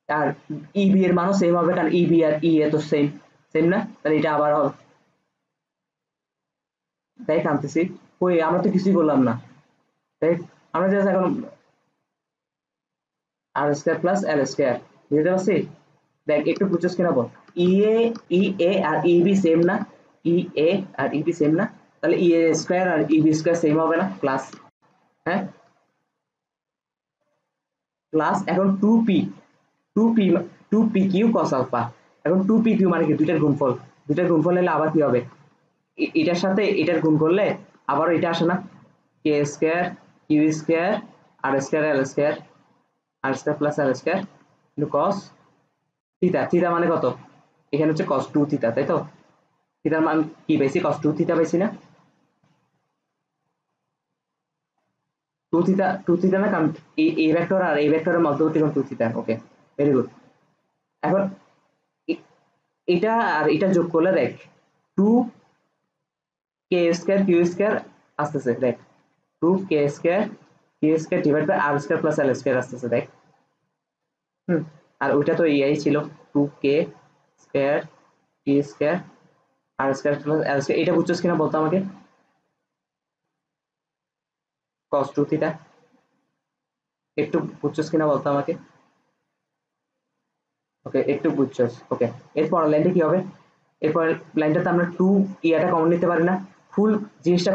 Speaker 1: আর ইবি এর মানও সেম হবে, কারণ ইবি আর ই এ তো সেম সেম না, তাহলে এটা আবার হবে। তাই আনতেছি, কই আমরা তো কিছুই বললাম না। তাই আমরা জাস্ট এখন আর স্কয়ার প্লাস এল স্কয়ার বুঝতে পারছি। দেখ একটু বুঝছস কিনা বল। ই এ, ই এ আর ইবি সেম না, ই এ আর ইবি সেম না, তাহলে ই এ স্কয়ার আর ইবি স্কয়ার সেম হবে না, প্লাস, হ্যাঁ প্লাস এখন 2p, 2p 2pq cos alpha. এখন 2pq মানে কি, দুইটার গুণফল, দুইটার গুণফল হলে আবার কি হবে, এটার সাথে এটার গুণ করলে আবার এটা আসে না, কে স্কয়ার কিউ স্কয়ার আর স্কয়ার এল স্কয়ার, আর স্কয়ার প্লাস আর স্কয়ার কিন্তু cos থিটা, থিটা মানে কত, এখানে হচ্ছে cos 2 থিটা, তাই তো। থিটার মান কি পাইছি, cos 2 থিটা পাইছি না, 2 থিটা, 2 থিটা না, কারণ এই ভেক্টর আর এই ভেক্টরের মধ্যবর্তী কোণ 2 থিটা। ওকে, ভেরি গুড। এখন এটা আর এটা যোগ করলে দেখ, 2 কে স্কয়ার কিউ স্কয়ার আসতেছে, দেখ 2 k square q square divide by R square plus L square আসতেছে, দেখ। হুম, আর ওইটা তো এই ছিল 2 কে স্কয়ার কিউ স্কয়ার আর স্কয়ার প্লাস এল স্কয়ার। এটা বুঝছস কিনা বলতো আমাকে, cos 2 থিটা একটু বুঝছস কিনা বলতো আমাকে। ওকে, একটু বুঝছস, ওকে। এরপর লাইনটা কি হবে, এরপর লাইনটাতে আমরা 2 ইয়াটা কমন নিতে পারি না, ফুল জিনিসটা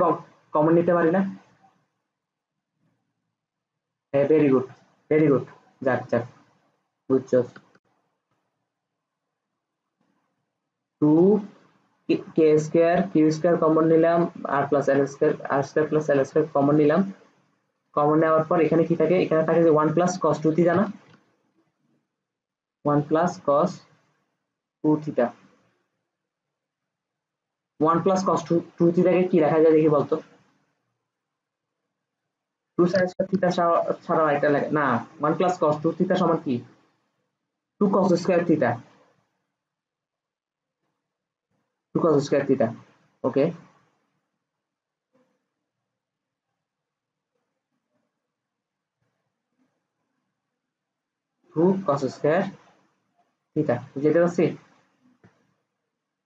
Speaker 1: কমন নিতে পারি না। হ্যাঁ, ভেরি গুড, ভেরি গুড, যাক যাক, বুঝছস। 2 k square q square common নিলাম, আর প্লাস এল স্কয়ার, আর স্কয়ার প্লাস এল স্কয়ার কমন নিলাম। কমন নেওয়ার পর এখানে কি থাকে, এখানে থাকে যে 1 প্লাস cos 2 থিটা না, 1 plus cos 2 theta, 1 plus cos 2 থিটাকে কি লেখা যায় দেখি বলতো। 2 sin স্কয়ার থিটা ছাড়া আরেকটা লেখা না, 1 প্লাস cos 2 থিটা সমান কি, 2 cos square theta, 2 cos square theta. Okay, 2 cos square theta, বুঝতে পারছি।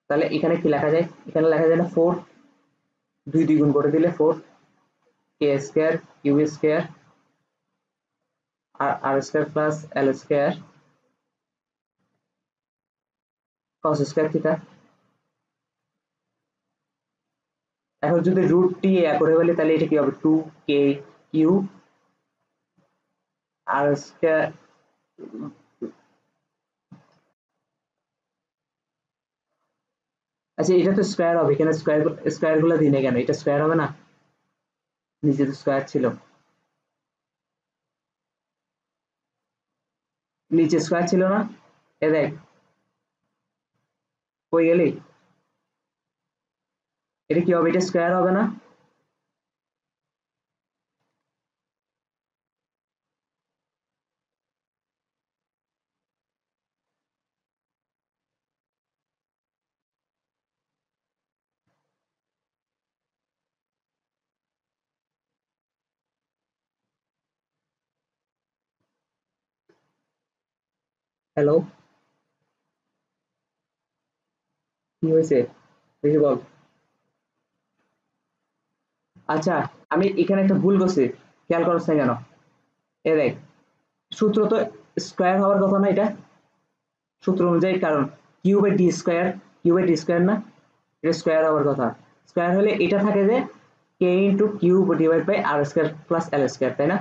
Speaker 1: তাহলে এখানে কি লেখা যায়, এখানে লেখা যায় না 4, 2 দ্বিগুণ করে দিলে 4 কে স্কয়ার কিউ স্কয়ার আর আর স্কয়ার প্লাস এল স্কয়ার cos স্কয়ার থিটা। এখন যদি রুট টি এ করে ফেলি তাহলে এটা কি হবে, 2 কে কিউ আর স্কয়ার। আচ্ছা, এটা তো স্কয়ার হবে, এখানে স্কয়ার, স্কয়ার গুলো দিনে কেন, এটা স্কয়ার হবে না, নিচে তো স্কয়ার ছিল, নিচে স্কয়ার ছিল না, এ দেখ, কই গেলি, এটা কি হবে, এটা স্কয়ার হবে না। হ্যালো, কি হয়েছে দেখি বল। আচ্ছা, আমি এখানে একটা ভুল করছি, খেয়াল করছ না কেন, এ দেখ, সূত্র তো স্কয়ার হওয়ার কথা না এটা, সূত্র অনুযায়ী, কারণ Q by D square, Q by D square না, এটা স্কয়ার হওয়ার কথা। স্কয়ার হলে এটা থাকে যে k into q divide by R square plus L square, তাই না।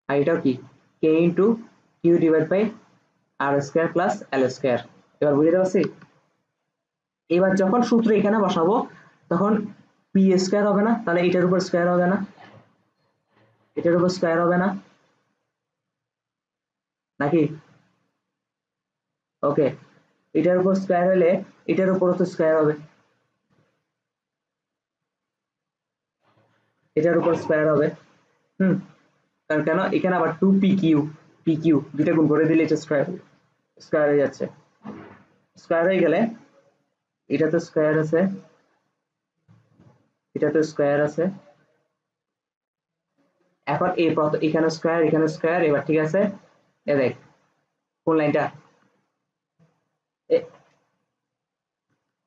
Speaker 1: আর এটাও কি, k into q divide by R square plus L square. এবার বুঝতে পারছি। এবার যখন সূত্র এখানে বসাবো তখন পি স্কয়ার হবে না, তাহলে এটার উপর স্কয়ার হবে না, এটার উপর স্কয়ার হবে না নাকি। ওকে, এটার উপর স্কয়ার হলে এটার উপরও তো স্কয়ার হবে, এটার উপর স্কয়ার হবে। হুম, কারণ কেন, এখানে আবার 2 পি কিউ, পি কিউ দুইটা গুণ করে দিলে এটা স্কয়ার, স্কয়ার হয়ে যাচ্ছে। স্কয়ার হয়ে গেলে এটা তো স্কয়ার আছে, এটা তো স্কয়ার আছে, এখন এই এখানে স্কয়ার এবার ঠিক আছে। এ দেখ কোন লাইনটা,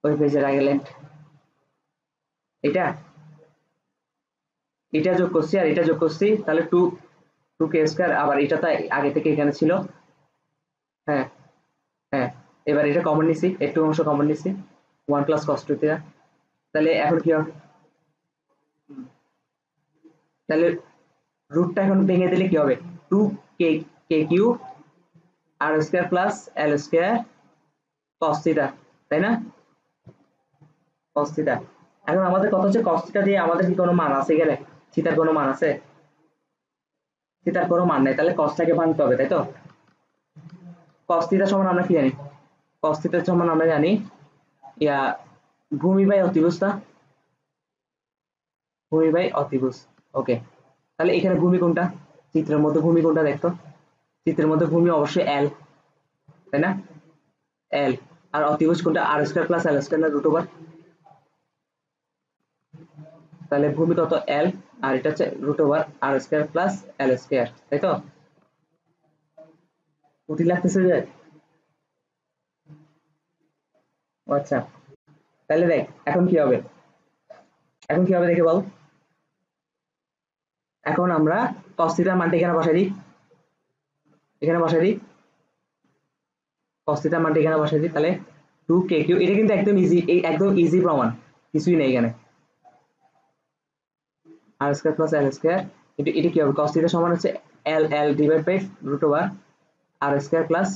Speaker 1: ওই পেজের আগের লাইন, এটা এটা যোগ করছি আর এটা যোগ করছি, তাহলে 2k²। আবার এটা তো আগে থেকে এখানে ছিল। হ্যাঁ হ্যাঁ, এবার এটা কমন নিছি, একটু অংশ কমন নিছি, 1 প্লাস cos 2 থিটা। তাহলে এখন কি হবে, তাহলে রুটটা এখন ভেঙে দিলে কি হবে, 2k Q R square plus এল স্কয়ার cos থিটা, তাই না, cos থিটা। এখন আমাদের কথা হচ্ছে cos থিটা দিয়ে আমাদের কি কোনো মান আছে এখানে, থিটার কোনো মান আছে, থিটার কোনো মান নেই, তাহলে cosটাকে ভাঙতে হবে, তাই তো। cos থিটা সমান আমরা কি জানি, cos থিটা সমান আমরা জানি ইয়া ভূমি বাই অতিভুজ না, ভূমি বাই অতিভুজ। ওকে, তাহলে এখানে ভূমি কোনটা, চিত্রের মধ্যে ভূমি কোনটা দেখতো, চিত্রের মধ্যে ভূমি অবশ্যই এল, তাই না, এল। আর অতিভুজ কোনটা, আর স্কয়ার প্লাস এল স্কয়ার না রুট ওভার, তাহলে ভূমি কত এল, আর এটা হচ্ছে root over r square plus এল স্কয়ার, তাই তো। কঠিন লাগতেছে যে, আচ্ছা তাহলে দেখ এখন কি হবে, এখন কি হবে দেখে বল। এখন আমরা cos থিটার মানটা এখানে বসাই দিই, এখানে বসাই দিই, cos থিটার মানটা এখানে বসাই দিই, তাহলে 2k কিউ, এটা কিন্তু একদম ইজি, এই একদম ইজি প্রমাণ, কিছুই নেই এখানে, আর স্কয়ার প্লাস এল স্কয়ার। এটা কি হবে, cos থিটা সমান হচ্ছে l l divide by root over r square plus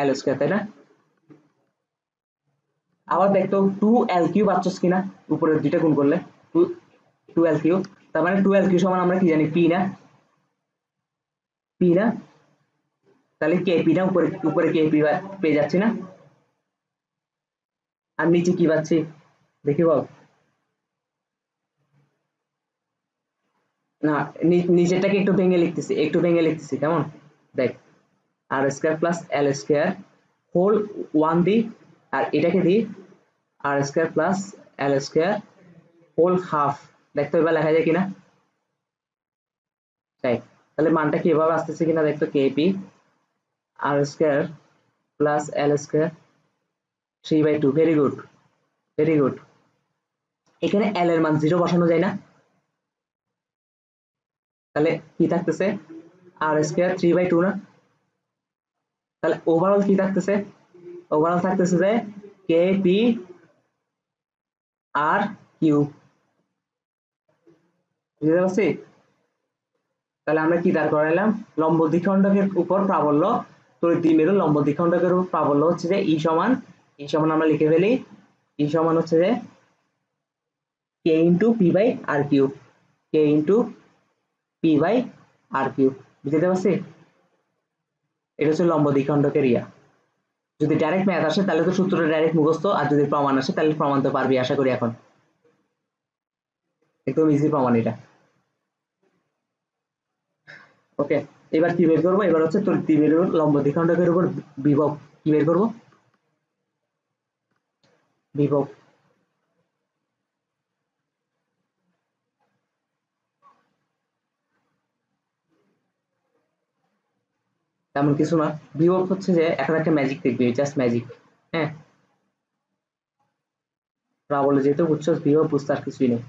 Speaker 1: L square, তাই না। আবার দেখতো 2l কিউ পাচ্ছস কিনা, উপরের দুইটা গুণ করলে 2l কিউ, তার মানে 2l কিউ সমান আমরা কি জানি, পি না, পি না, তাহলে কে পি না, উপরে উপরে কে পি পেয়ে যাচ্ছি না, আর নিচে কি পাচ্ছি দেখি বল। না, নিচেরটাকে একটু ভেঙে লিখতেছি, একটু ভেঙে লিখতেছি, কেমন দেখ, আর স্কয়ার প্লাস এল স্কয়ার হোল 1 দি, আর এটাকে দি আর স্কয়ার প্লাস এল স্কয়ার হোল হাফ, দেখতে এবার লেখা যায় কিনা, তাই। তাহলে মানটা কি এভাবে আসতেছে কিনা দেখতো, কেপি আর স্কয়ার প্লাস এল square 3/2, very good, very good. এখানে এল এর মান 0 বসানো যায় না, তাহলে কি থাকতেছে, আর স্কয়ার 3/2 না, তাহলে ওভারঅল কি থাকতেছে, ওভারঅল থাকতেছে যে কে পি আর কিউ, বুঝতে পারছি। তাহলে আমরা কি দাঁড় করাইলাম, লম্ব দ্বিখণ্ডকের উপর প্রাবল্য, তড়িৎ দ্বিমেরু লম্ব দ্বিখণ্ডকের উপর প্রাবল্য হচ্ছে যে ই সমান আমরা লিখে ফেলি, ই সমান হচ্ছে যে k into p by r q, k into p by r q, বুঝতে পারছি। এটা হচ্ছে লম্ব দ্বিখণ্ডকের ইয়া। যদি ডাইরেক্ট ম্যাথ আসে তাহলে তো সূত্রটা ডাইরেক্ট মুখস্থ, আর যদি প্রমাণ আসে তাহলে প্রমাণ তো পারবি আশা করি, এখন একদম ইজি প্রমাণ এটা। ওকে, এবার কি বের করবো, এবার হচ্ছে তোর দ্বিমেরুর লম্ব দ্বিখণ্ডকের উপর বিভব কি বের করবো, বিভব। তেমন কিছু না, বিভব হচ্ছে যে এখন একটা ম্যাজিক দেখবি, জাস্ট ম্যাজিক। হ্যাঁ, প্রাবল্য যেহেতু বুঝছো, বিভব বুঝতে আর কিছুই নেই।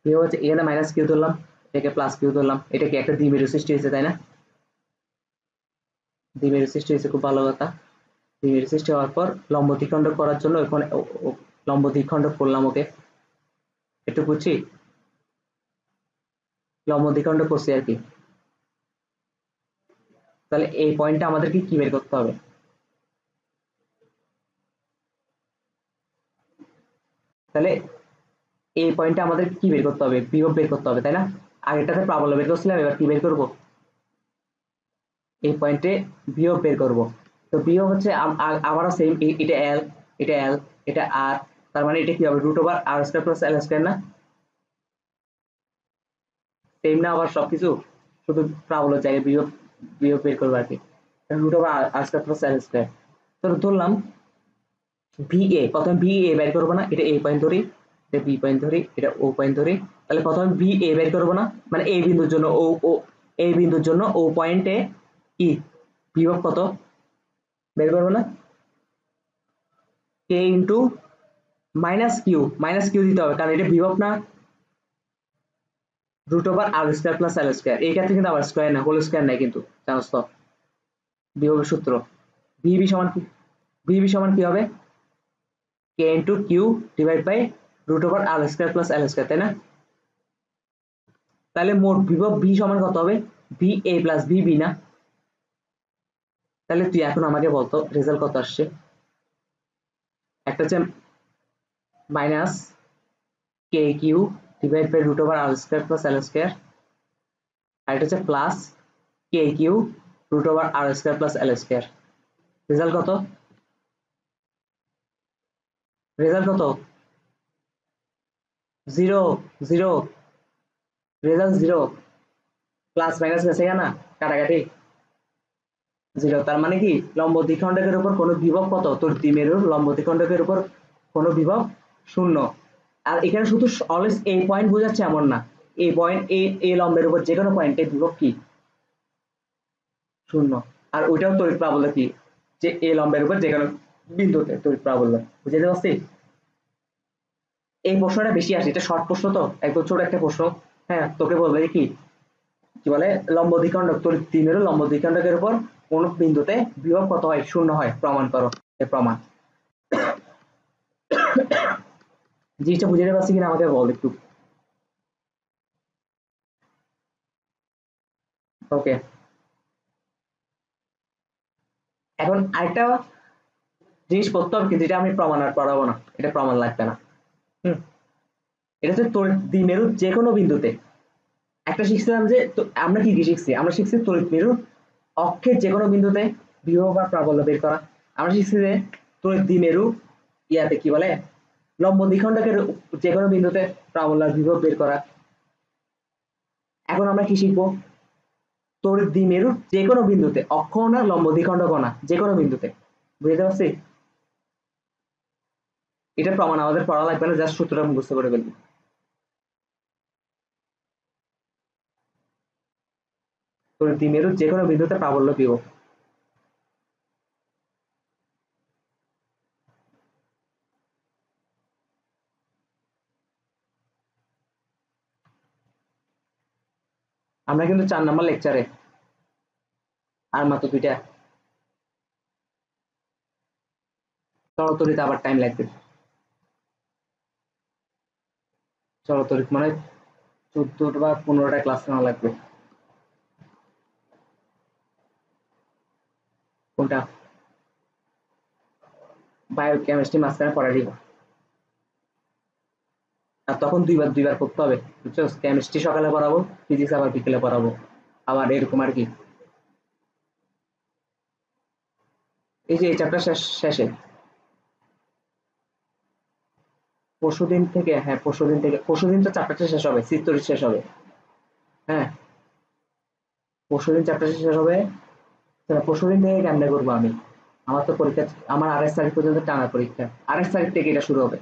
Speaker 1: বিভব হচ্ছে এখানে মাইনাস কিউ ধরলাম, এটাকে প্লাস কিউ ধরলাম, এটা কি একটা দ্বিমেরু সৃষ্টি হয়েছে, তাই না, দ্বিমেরু সৃষ্টি হয়েছে, খুব ভালো কথা। দ্বিমেরু সৃষ্টি হওয়ার পর লম্ব দ্বিখণ্ডক করার জন্য ওখানে লম্ব দ্বিখণ্ডক করলাম, ওকে একটু বুঝছি, লম্ব দ্বিখণ্ডক করছি আর কি। তাহলে এই পয়েন্টটা আমাদেরকে কি বের করতে হবে, তাহলে এই পয়েন্টটা আমাদের কি বের করতে হবে, বিভব বের করতে হবে, তাই না। আগেরটাতে প্রাবল্য বের করছিলাম, এবার কি বের করব, এই পয়েন্টে বিভব বের করব। তো বিভব হচ্ছে আবারও সেম, এটা এল, এটা এল, এটা আর, তার মানে এটা কি হবে, root over r square plus এল স্কয়ার না, সেম না আবার সবকিছু, শুধু প্রাবল্য জায়গায় বিভব, বিভব বের করবো আর কি, root over r square plus এল স্কয়ার। তো ধরলাম ভি এ, প্রথমে ভি এ বের করবো না, এটা এই পয়েন্ট ধরি, এটা বি পয়েন্ট ধরি, এটা ও পয়েন্ট ধরি, তাহলে প্রথমে বি এ বের করবো না, মানে এই বিন্দুর জন্য ও ও এই বিন্দুর জন্য ও পয়েন্টে কি বিভব কত বের করবো না, কে ইন্টু মাইনাস কিউ দিতে হবে, কারণ এটা বিভব না, root over r square plus এল স্কয়ার। এই ক্ষেত্রে কিন্তু আবার স্কয়ার না, হোল স্কয়ার নাই কিন্তু, জানোস তো বিভবের সূত্র। ভিবি সমান কি, ভিবি সমান কি হবে, k into q divide by root over r square plus L square, তাই না? তাহলে মোট বিভব ভি সমান কত হবে, V A plus V B না? তাহলে তুই এখন আমাকে বলতো রেজাল্ট কত আসছে। একটা হচ্ছে minus k q divide by root over r square plus L square, আর এটা হচ্ছে plus k q root over r square plus এল স্কয়ার। রেজাল্ট কত, রেজাল্ট কত, zero, zero, result zero, plus minus গেছে না, কাটাকাটি জিরো। তার মানে কি লম্ব দ্বিখণ্ডকের উপর কোনো বিভব কত, তোর দ্বিমেরুর লম্ব দ্বিখণ্ডকের উপর কোনো বিভব শূন্য। আর এখানে শুধু অলওয়েজ এই পয়েন্ট বোঝাচ্ছে এমন না, এই পয়েন্ট এ লম্বের উপর যে কোনো পয়েন্টে বিভব কি শূন্য। আর ওইটাও তড়িৎ প্রাবল্য কি, যে এ লম্বের উপর যে কোনো বিন্দুতে তড়িৎ প্রাবল্য। বুঝতে পারছি? এই প্রশ্নটা বেশি আসে, এটা শর্ট প্রশ্ন তো, একদম ছোট একটা প্রশ্ন। হ্যাঁ, তোকে বলবে কি কি বলে লম্ব দ্বিখণ্ডক, তড়িৎ দ্বিমেরু লম্ব দ্বিখণ্ডকের উপর কোন বিন্দুতে বিভব কত হয়, শূন্য হয়, প্রমাণ করো। এর প্রমাণ জিনিসটা বুঝতে পারছি কিনা আমাকে বল একটু। ওকে, এখন আরেকটা জিনিস করতে হবে, কিন্তু এটা আমি প্রমাণ আর পড়াবো না, এটা প্রমাণ লাগবে না। এটা হচ্ছে তড়িৎ দ্বিমেরু যে কোনো বিন্দুতে, একটা শিখছিলাম যে আমরা কি কি শিখছি, আমরা শিখছি তড়িৎ মেরুর অক্ষের যে কোনো বিন্দুতে বিভব বা প্রাবল্য বের করা। আমরা শিখছি যে তড়িৎ দ্বিমেরু ইয়াতে কি বলে লম্ব দ্বিখণ্ডকের যে কোনো বিন্দুতে প্রাবল্য আর বিভব বের করা। এখন আমরা কি শিখবো, তড়িৎ দ্বিমেরু যে কোনো বিন্দুতে, অক্ষ না লম্ব দ্বিখণ্ডক না, যে কোনো বিন্দুতে। বুঝতে পারছি? এটা প্রমাণ আমাদের পড়া লাগবে না, জাস্ট সূত্রটা মুখস্থ করে ফেলবি। তড়িৎ দ্বিমেরু যে কোনো বিন্দুতে প্রাবল্য বিভব। আমরা কিন্তু 4 নম্বর লেকচারে, আর মাত্র 2টা। চলতরিতে আবার টাইম লাগবে, চলতরিত মানে 14 বা 15টা ক্লাস নেওয়া লাগবে। কোনটা, বায়োকেমিস্ট্রি মাঝখানে পড়া দিব, আর তখন দুইবার দুইবার করতে হবে, বুঝছো? কেমিস্ট্রি সকালে পড়াবো, ফিজিক্স আবার বিকেলে পড়াবো, আবার এরকম আর কি। এই যে এই চ্যাপ্টার শেষে পরশুদিন থেকে, হ্যাঁ পরশুদিন থেকে, পরশুদিন তো চ্যাপ্টারটা শেষ হবে, চিত্তরিত শেষ হবে। হ্যাঁ, পরশুদিন চ্যাপ্টার শেষ হবে। পরশুদিন থেকে কেমনে করবো আমি, আমার তো পরীক্ষা, আমার 28 তারিখ পর্যন্ত টানা পরীক্ষা, 28 তারিখ থেকে এটা শুরু হবে,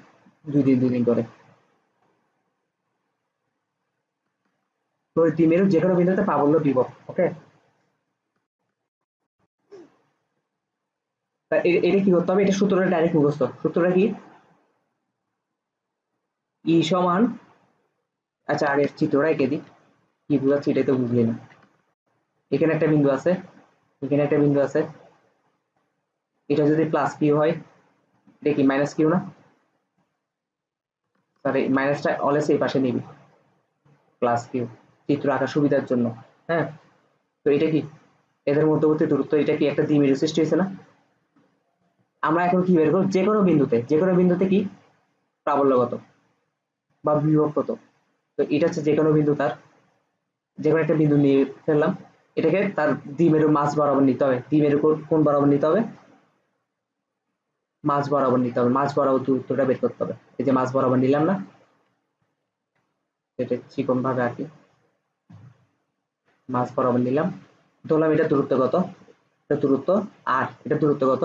Speaker 1: 2 দিন করে। তো ওই দ্বিমেরু যে কোনো বিন্দুতে প্রাবল্য বিভব। ওকে, তা এটা কি করতে হবে, এটা সূত্রটা ডাইরেক্ট মুখস্থ। সূত্রটা কি, ই সমান, আচ্ছা আগে চিত্রটা এঁকে দিই, কি বুঝাচ্ছি এটাই তো বুঝলি না। এখানে একটা বিন্দু আছে, এখানে একটা বিন্দু আছে, এটা যদি প্লাস কিউ হয়, এটা কি মাইনাস কিউ না? সরি, মাইনাসটা অলওয়েজ এই পাশে নিবি, প্লাস কিউ, চিত্র আঁকার সুবিধার জন্য। হ্যাঁ, তো এটা কি এদের মধ্যবর্তী দূরত্ব, এটা কি একটা দ্বিমেরু সৃষ্টি হয়েছে না? আমরা এখন কি বের করব, যে কোনো বিন্দুতে, যে কোনো বিন্দুতে কি প্রাবল্য কত বা বিভব কত। তো এটা হচ্ছে যে কোনো বিন্দু, তার যে কোনো একটা বিন্দু নিয়ে ফেললাম, এটাকে তার দ্বিমেরু মাঝ বরাবর নিতে হবে। দ্বিমেরু কোন বরাবর নিতে হবে, মাঝ বরাবর নিতে হবে, মাঝ বরাবর দূরত্বটা বের করতে হবে। এই যে মাঝ বরাবর নিলাম না, এটা চিকন ভাবে আঁকি, মাঝ বরাবর নিলাম, ধরলাম এটা দূরত্ব কত, এটা দূরত্ব আর, এটা দূরত্ব কত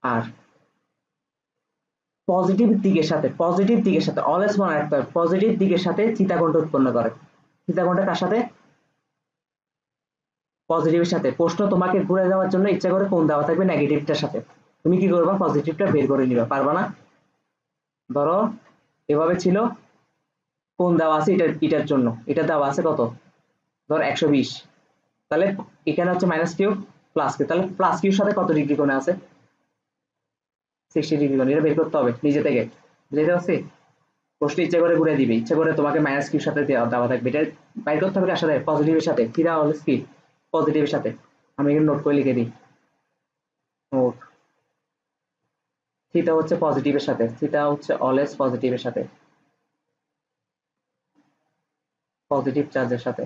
Speaker 1: আর, পজিটিভ দিকের সাথে অলওয়েজ মনে রাখতে হবে, পজিটিভ দিকের সাথে চিতাকোণটা উৎপন্ন করে। চিতাকোণটা কার সাথে? পজিটিভের সাথে। প্রশ্ন তোমাকে ঘুরে যাওয়ার জন্য ইচ্ছা করে কোন দেওয়া থাকবে? নেগেটিভটার সাথে। তুমি কি করবা? পজিটিভটা বের করে নিবা। পারবা না? ধরো এভাবে ছিল, কোন দেওয়া আছে এটার জন্য, এটা দেওয়া আছে কত? ধর 120, তাহলে এখানে হচ্ছে মাইনাস কিউ প্লাস কিউ, তাহলে প্লাস কিউর সাথে কত ডিগ্রি কোণে আছে? 60 ডিগ্রি কোণ। এটা বের করতে হবে নিজে থেকে, বুঝতে পারছি? প্রশ্ন ইচ্ছা করে ঘুরে দিবে, ইচ্ছা করে তোমাকে মাইনাস কিউর সাথে দেওয়া থাকবে, এটা বাইর করতে হবে কার সাথে? পজিটিভের সাথে। কি দেওয়া হলো? কি পজিটিভের সাথে। আমি এখানে নোট করে লিখে দিই, নোট। থিটা হচ্ছে পজিটিভের সাথে, থিটা হচ্ছে অলওয়েজ পজিটিভের সাথে, পজিটিভ চার্জের সাথে।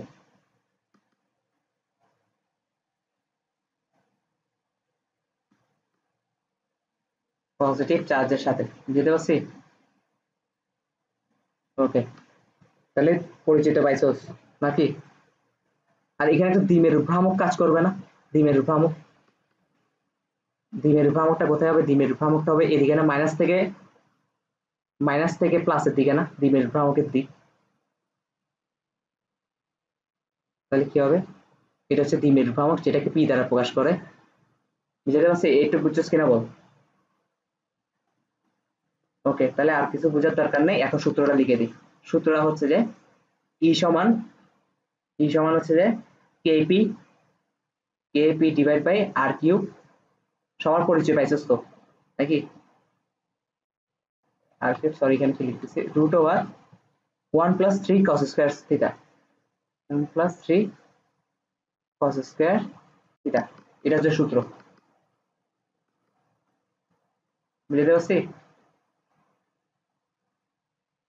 Speaker 1: পজিটিভ চার্জের সাথে, বুঝতে পারছি? ওকে, তাহলে পরিচিত পাইছোস নাকি? আর এখানে একটা দ্বিমেরু ভ্রামক কাজ করবে না? দ্বিমেরু ভ্রামক, দ্বিমেরু ভ্রামকটা কোথায় হবে? দ্বিমেরু ভ্রামকটা হবে এদিকে না, মাইনাস থেকে প্লাসের দিকে না, দ্বিমেরু ভ্রামকের দিক। তাহলে কি হবে? এটা হচ্ছে দ্বিমেরু ভ্রামক, যেটাকে পি দ্বারা প্রকাশ করে, বুঝতে পারছি? একটু বুঝছস কিনা বল। ওকে, তাহলে আর কিছু বোঝার দরকার নেই, এখন সূত্রটা লিখে দিই। সূত্রটা হচ্ছে যে ই সমান, হচ্ছে যে KP divide by R cube. সবার পরিচয় পাইছস তো নাকি? আর কিউব, সরি এখানে কি লিখতেছি, root over 1+3 cos square theta, 1+3 cos square theta. এটা হচ্ছে সূত্র, বুঝতে পারছি?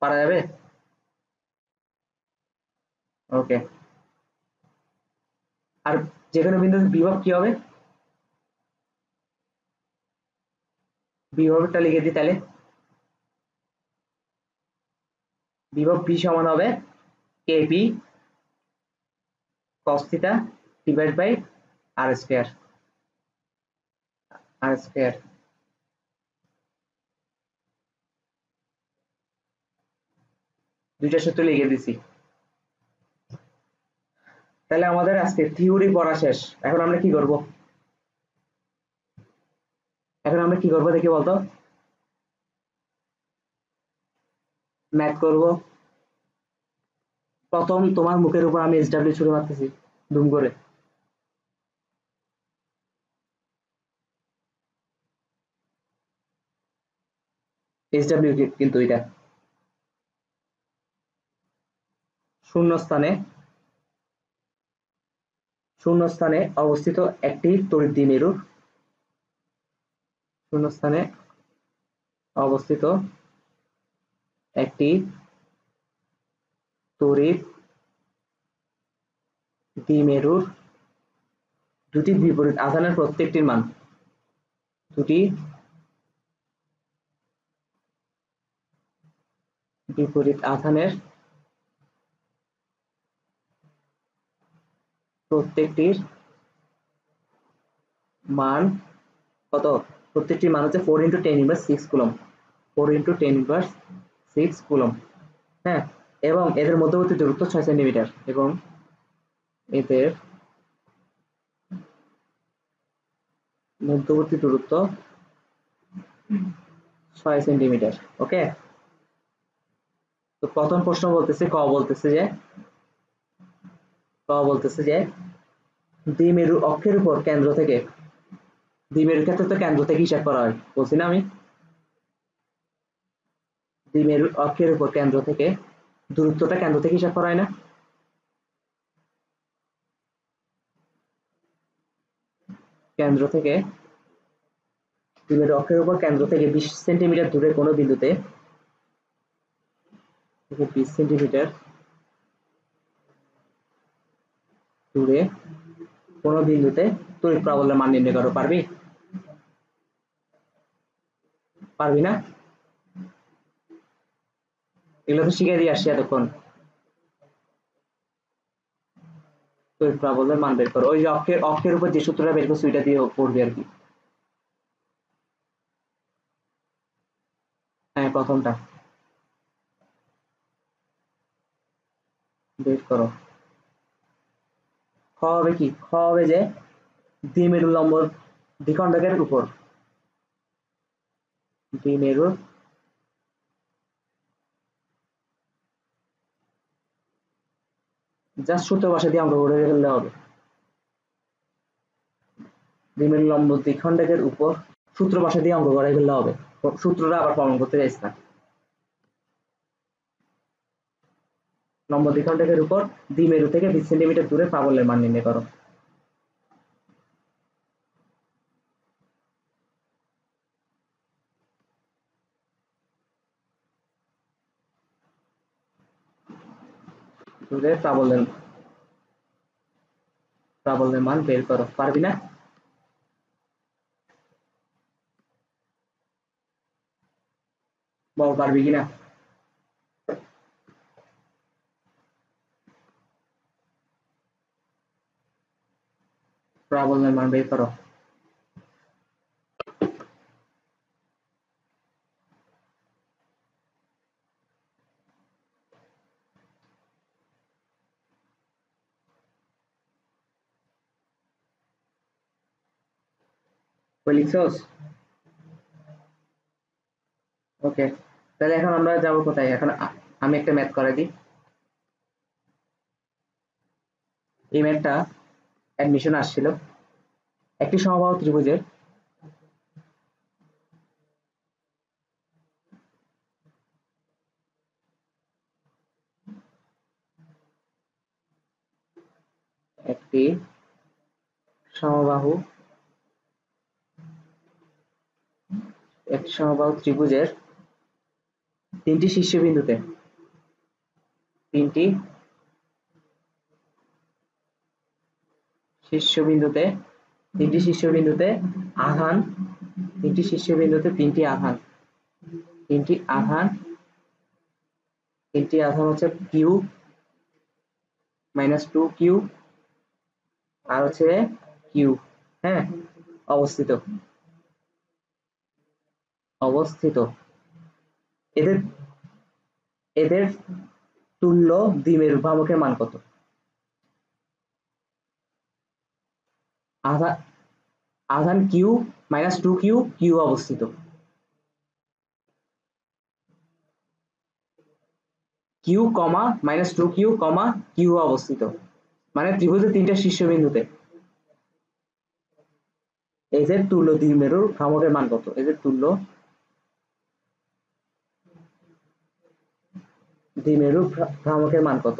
Speaker 1: পারা যাবে? ওকে, আর যে কোনো বিন্দুতে বিভব কি হবে? বিভবটা লিখে দিই তাহলে। বিভব বি সমান হবে KP cos theta divide by R square, R square. দুইটা সূত্র লিখে দিছি। তাহলে আমাদের আজকে থিওরি পড়া শেষ। এখন আমরা কি করব? দেখি বলতো। ম্যাথ করব। প্রথম তোমার মুখের উপর আমি এসডব্লিউ ছুড়ে মারতেছি দুম করে। এসডব্লিউ কিন্তু এটা শূন্যস্থানে অবস্থিত একটি তড়িৎ দ্বিমেরু, শূন্যস্থানে অবস্থিত একটি তড়িৎ দ্বিমেরুর দুটি বিপরীত আধানের প্রত্যেকটির মান, দুটি বিপরীত আধানের প্রত্যেকটির মান কত? প্রত্যেকটির মান হচ্ছে 4 × 10⁻⁶ কুলম্ব, 4 × 10⁻⁶ কুলম্ব। হ্যাঁ, এবং এদের মধ্যবর্তী দূরত্ব 6 সেন্টিমিটার, এবং এদের মধ্যবর্তী দূরত্ব 6 সেন্টিমিটার। ওকে, তো প্রথম প্রশ্ন বলতেছে যে দ্বিমেরু অক্ষের উপর কেন্দ্র থেকে, দ্বিমেরুর ক্ষেত্রে তো কেন্দ্র থেকে হিসাব করা হয়, বলছি না আমি? দ্বিমেরু অক্ষের উপর কেন্দ্র থেকে দূরত্বটা কেন্দ্র থেকে হিসাব করা হয় না? কেন্দ্র থেকে, দ্বিমেরু অক্ষের উপর কেন্দ্র থেকে 20 সেন্টিমিটার দূরে কোনো বিন্দুতে, 20 সেন্টিমিটার দূরে কোনো বিন্দুতে তড়িৎ প্রাবল্যের মান নির্ণয় করো। পারবি না? এগুলো তো শিখে দিয়ে আসছি এতক্ষণ। তড়িৎ প্রাবল্যের মান বের করো, ওই যে অক্ষের উপর যে সূত্রটা বের করছো ওইটা দিয়ে পড়বি আর কি। হ্যাঁ প্রথমটা বের করো। খ হবে কি, খ হবে যে দ্বিমেরু লম্ব দ্বিখণ্ডকের উপর, দ্বিমেরুর জাস্ট সূত্র ভাষা দিয়ে অঙ্ক করে ফেললে হবে। দ্বিমেরু লম্ব দ্বিখণ্ডকের উপর সূত্র ভাষা দিয়ে অঙ্ক করে ফেললে হবে, সূত্রটা আবার প্রমাণ করতে চাইছ না। লম্ব দ্বিখণ্ডকের উপর দ্বিমেরু থেকে 20 সেন্টিমিটার দূরে প্রাবল্যের মান নির্ণয় করো। দূরে প্রাবল্যের মান বের করো। পারবি না? বল পারবি কিনা। প্রাবল্যের মান বের করো। ওই লিখছস? ওকে, তাহলে এখন আমরা যাব কোথায়? এখন আমি একটা ম্যাথ করে দিই। এই ম্যাথটা অ্যাডমিশন আসছিল। একটি সমবাহু ত্রিভুজের একটি সমবাহু ত্রিভুজের তিনটি শীর্ষবিন্দুতে তিনটি শীর্ষবিন্দুতে তিনটি শীর্ষবিন্দুতে আধান তিনটি শীর্ষবিন্দুতে তিনটি আধান হচ্ছে কিউ -2q আর হচ্ছে কিউ, হ্যাঁ, অবস্থিত এদের এদের তুল্য দ্বিমেরু ভ্রামকের মান কত? আধান কিউ -2q, কিউ অবস্থিত, কিউ কমা -2q কমা কিউ অবস্থিত, মানে ত্রিভুজের তিনটা শীর্ষবিন্দুতে এদের তুল্য দ্বিমেরুর ভ্রামকের মান কত? এদের তুল্য দ্বিমেরুর ভ্রামকের মান কত?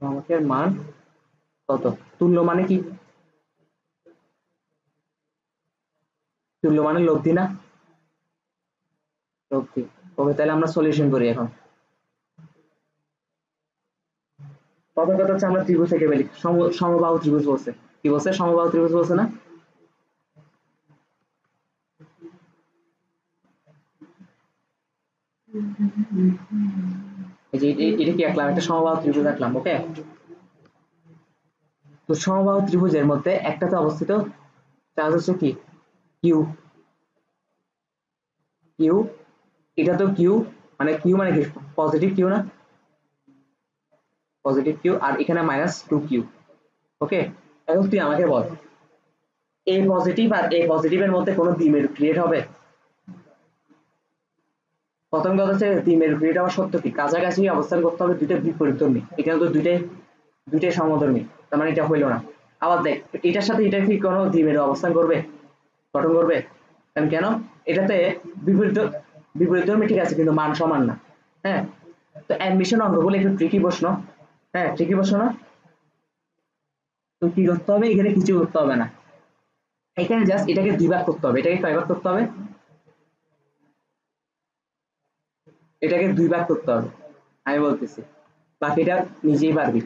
Speaker 1: ভ্রামকের মান কত? তুল্য মানে কি? তুল্য মানে লব্ধি না? লব্ধি। ওকে, তাহলে আমরা সলিউশন করি এখন। প্রথম কথা হচ্ছে আমরা ত্রিভুজ থেকে বলি, সমবাহু ত্রিভুজ বলছে। কি বলছে? সমবাহু ত্রিভুজ বলছে না? এই যে এটা কি আঁকলাম? একটা সমবাহু ত্রিভুজ আঁকলাম, ওকে। তো সমবাহু ত্রিভুজের মধ্যে একটাতে অবস্থিত চার্জ হচ্ছে কি? কিউ। কিউ, এটা তো কিউ, মানে কিউ মানে কি? পজিটিভ কিউ না? পজিটিভ কিউ, আর এখানে -2q, ওকে। এখন তুই আমাকে বল, এ পজিটিভ আর এ পজিটিভের মধ্যে কোনো দ্বিমেরু ক্রিয়েট হবে? প্রথম কথা হচ্ছে দ্বিমেরু ক্রিয়েট হওয়ার সত্য কি? কাছাকাছি অবস্থান করতে হবে দুইটা বিপরীতধর্মী। এখানে তো দুইটাই সমধর্মী, তার মানে এটা হইলো না। আবার দেখ, এটার সাথে এটা কি কোনো দ্বিমেরু অবস্থান করবে, গঠন করবে? কেন? এটাতে বিপরীতধর্মী ঠিক আছে, কিন্তু মান সমান না। হ্যাঁ, তো অ্যাডমিশন অঙ্কগুলো একটু ট্রিকি প্রশ্ন। হ্যাঁ, ট্রিকি প্রশ্ন না? তো কি করতে হবে? এখানে কিছু করতে হবে না, এখানে জাস্ট এটাকে দুই ভাগ করতে হবে। এটাকে কয় ভাগ করতে হবে? এটাকে দুই ভাগ করতে হবে, আমি বলতেছি, বাকিটা নিজেই পারবি।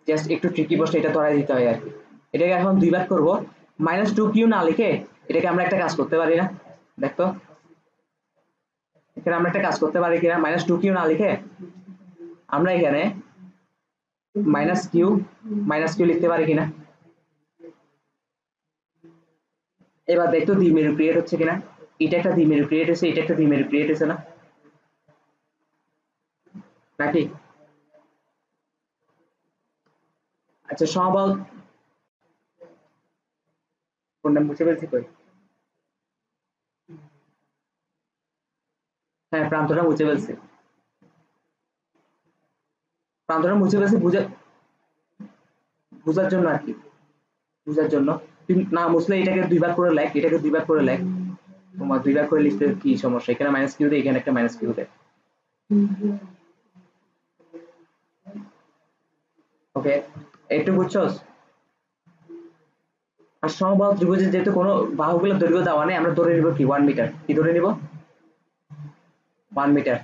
Speaker 1: জাস্ট একটু ট্রিকি প্রশ্ন, এটা ধরাই দিতে হয় আর কি। এটাকে এখন দুই ভাগ করবো। -2q না লিখে এটাকে আমরা একটা কাজ করতে পারি না? দেখতো, এখানে আমরা একটা কাজ করতে পারি কিনা? -2q না লিখে আমরা এখানে -q লিখতে পারি কিনা? এবার দেখতো দ্বিমেরু ক্রিয়েট হচ্ছে কিনা। এটা একটা দ্বিমেরু ক্রিয়েট হয়েছে, এটা একটা দ্বিমেরু ক্রিয়েট হয়েছে না নাকি? আচ্ছা সমবল কোনটা মুছে ফেলছি কই? হ্যাঁ প্রান্তটা মুছে ফেলছি, প্রান্তটা মুছে ফেলছি বুঝার জন্য আর কি, বুঝার জন্য। তুই না মুছলে এটাকে দুই ভাগ করে লেখ, এটাকে দুই ভাগ করে লেখ। তোমার দুই ভাগ করে লিখতে কি সমস্যা? এখানে মাইনাস কিউ দে, এখানে একটা মাইনাস কিউ দে। ওকে একটু বুঝছস? আর সমবাহু ত্রিভুজের যেহেতু কোনো বাহুগুলোর দৈর্ঘ্য দেওয়া নেই, আমরা ধরে নিব কি 1 মিটার। কি ধরে নিব? 1 মিটার,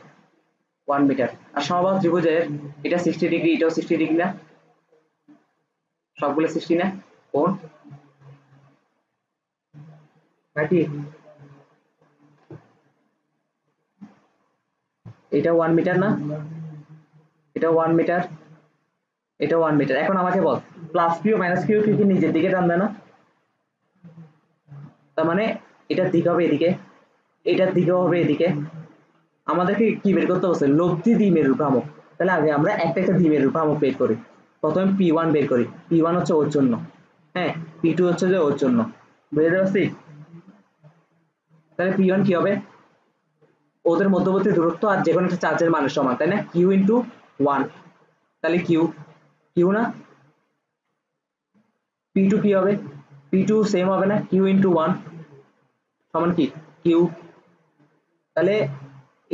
Speaker 1: 1 মিটার। আর সমবাহু ত্রিভুজের এটা 60 ডিগ্রি, এটাও 60 ডিগ্রি না? সবগুলো 60 না? কোণ নাকি? এটা 1 মিটার না? এটা 1 মিটার, এটা 1 মিটার। এখন আমাকে বল প্লাস কিউ মাইনাস কিউ কি নিজের দিকে টানবে না? তার মানে এটার দিক হবে এদিকে, এটার দিকেও হবে এদিকে। আমাদেরকে কি বের করতে হচ্ছে? লব্ধি দ্বিমেরুর ভ্রামক। তাহলে আগে আমরা একটা একটা দ্বিমেরুর ভ্রামক বের করি। প্রথমে P1 বের করি। P1 হচ্ছে ওর জন্য, হ্যাঁ P2 হচ্ছে যে ওর জন্য। বুঝতে পারছি? তাহলে P1 কি হবে? ওদের মধ্যবর্তী দূরত্ব আর যে কোনো একটা চার্জের মানের সমান, তাই না? Q ইন্টু 1, তাহলে কিউ, কিউ না? P2 কি হবে? P2 সেম হবে না? Q ইন্টু 1 সমান কি? কিউ। তাহলে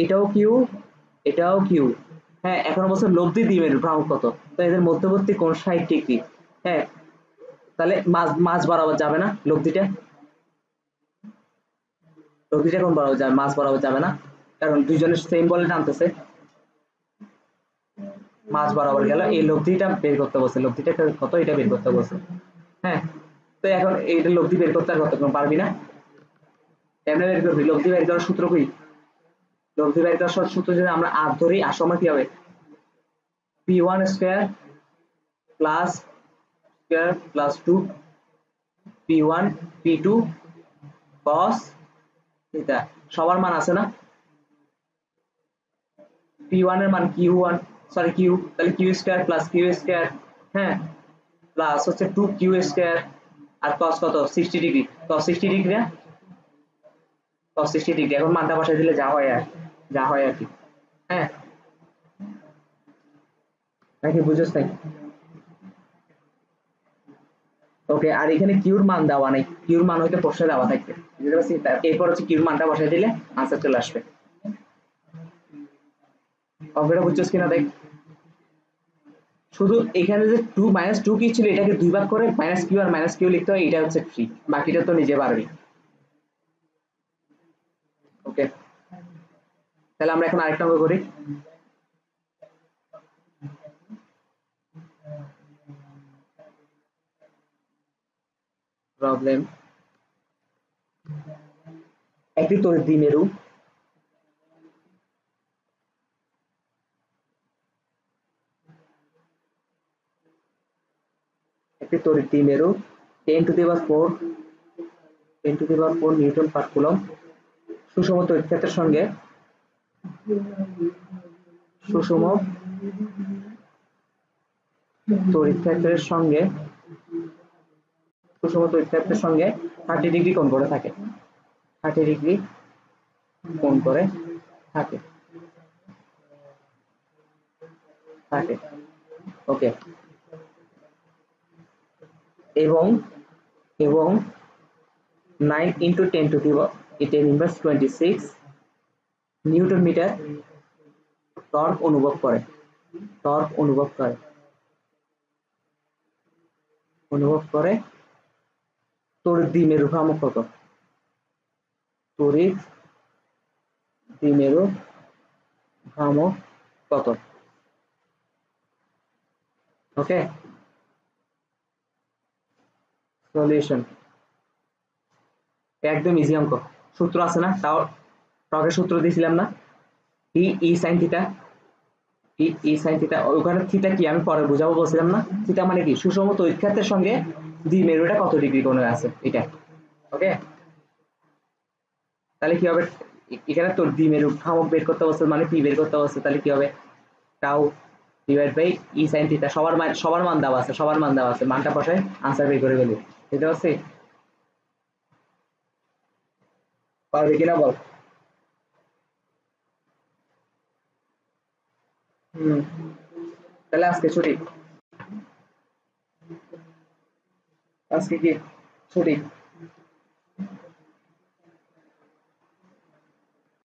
Speaker 1: এটাও কিউ, এটাও কিউ। হ্যাঁ এখন বলছে লব্ধি দ্বিমেরুর ভ্রামক কত? তো এদের মধ্যবর্তী কোণ 60 ডিগ্রি। হ্যাঁ তাহলে মাঝ বরাবর যাবে না লব্ধিটা? লব্ধিটা কোন বরাবর যাবে? মাঝ বরাবর যাবে না, কারণ দুইজনের সেম বলে টানতেছে। মাঝ বরাবর গেল, এই লব্ধিটা বের করতে বলছে। লব্ধিটা কত এটা বের করতে বলছে। হ্যাঁ তো এখন এইটা লব্ধি বের করতে আর কতক্ষণ পারবি না? কেমনে বের করবি? লব্ধি বের করার সূত্র কি? লব্ধি বের করার সূত্র যদি আমরা আর ধরি, আর সময় কি হবে? P1 square plus square plus 2 P1 P2 cos theta. সবার মান আছে না? P1 এর মান Q1, সরি Q, তাহলে Q square plus Q square, হ্যাঁ প্লাস হচ্ছে 2Q স্কয়ার আর cos কত? 60 ডিগ্রি। cos 60 ডিগ্রি না? cos 60 degree. এখন মানটা বসাই দিলে যা হয় আর যা হয় আর কি। হ্যাঁ নাকি বুঝছ নাই? ওকে আর এখানে কিউর মান দেওয়া নেই, কিউর মান হইতে প্রশ্নে দেওয়া থাকবে। বুঝতে পারছি? এরপর হচ্ছে কিউর মানটা বসাই দিলে আনসার চলে আসবে। অঙ্কটা বুঝছস কিনা দেখ। শুধু এখানে যে 2 মাইনাস 2 কি ছিল, এটাকে দুই ভাগ করে minus Q R minus Q লিখতে হয়, এটা হচ্ছে ফ্রি, বাকিটা তো নিজে পারবি। ওকে তাহলে আমরা এখন আরেকটা অঙ্ক করি। প্রবলেম, একটি তড়িৎ দ্বিমেরু একটি তড়িৎ দ্বিমেরু 10 to the power 4 10 to the power 4 Newton per coulomb সুষম তড়িৎ ক্ষেত্রের সঙ্গে সুষম তড়িৎ ক্ষেত্রের সঙ্গে সুষম তড়িৎ ক্ষেত্রের সঙ্গে 30 ডিগ্রি কোণ করে থাকে, 30 ডিগ্রি কোণ করে থাকে থাকে ওকে। এবং এবং 9 into 10 to the 10 inverse 26 newton metre torque অনুভব করে, টর্ক অনুভব করে তড়িৎ দ্বিমেরু ভ্রামক কত? তড়িৎ দ্বিমেরু ভ্রামক কত? ওকে সলিউশন একদম ইজি অঙ্ক। সূত্র আছে না? তাও টর্কের সূত্র দিয়েছিলাম না? ই ই সাইন থিটা, ই ই সাইন থিটা। ওখানে থিটা কি আমি পরে বুঝাবো বলছিলাম না? থিটা মানে কি? সুষম তড়িৎ ক্ষেত্রের সঙ্গে দ্বিমেরুটা কত ডিগ্রি কোণে আছে এটা। ওকে তাহলে কি হবে, এখানে তোর দ্বিমেরু ভ্রামক বের করতে বলছে মানে পি বের করতে বলছে, তাহলে কি হবে tau divide by E sine theta, সবার মান দেওয়া আছে, সবার মান দেওয়া আছে, মানটা বসায় আনসার বের করে ফেলি। বুঝতে পারছি? পারবে কিনা বল। হুম, তাহলে আজকে ছুটি, আজকে কি ছুটি?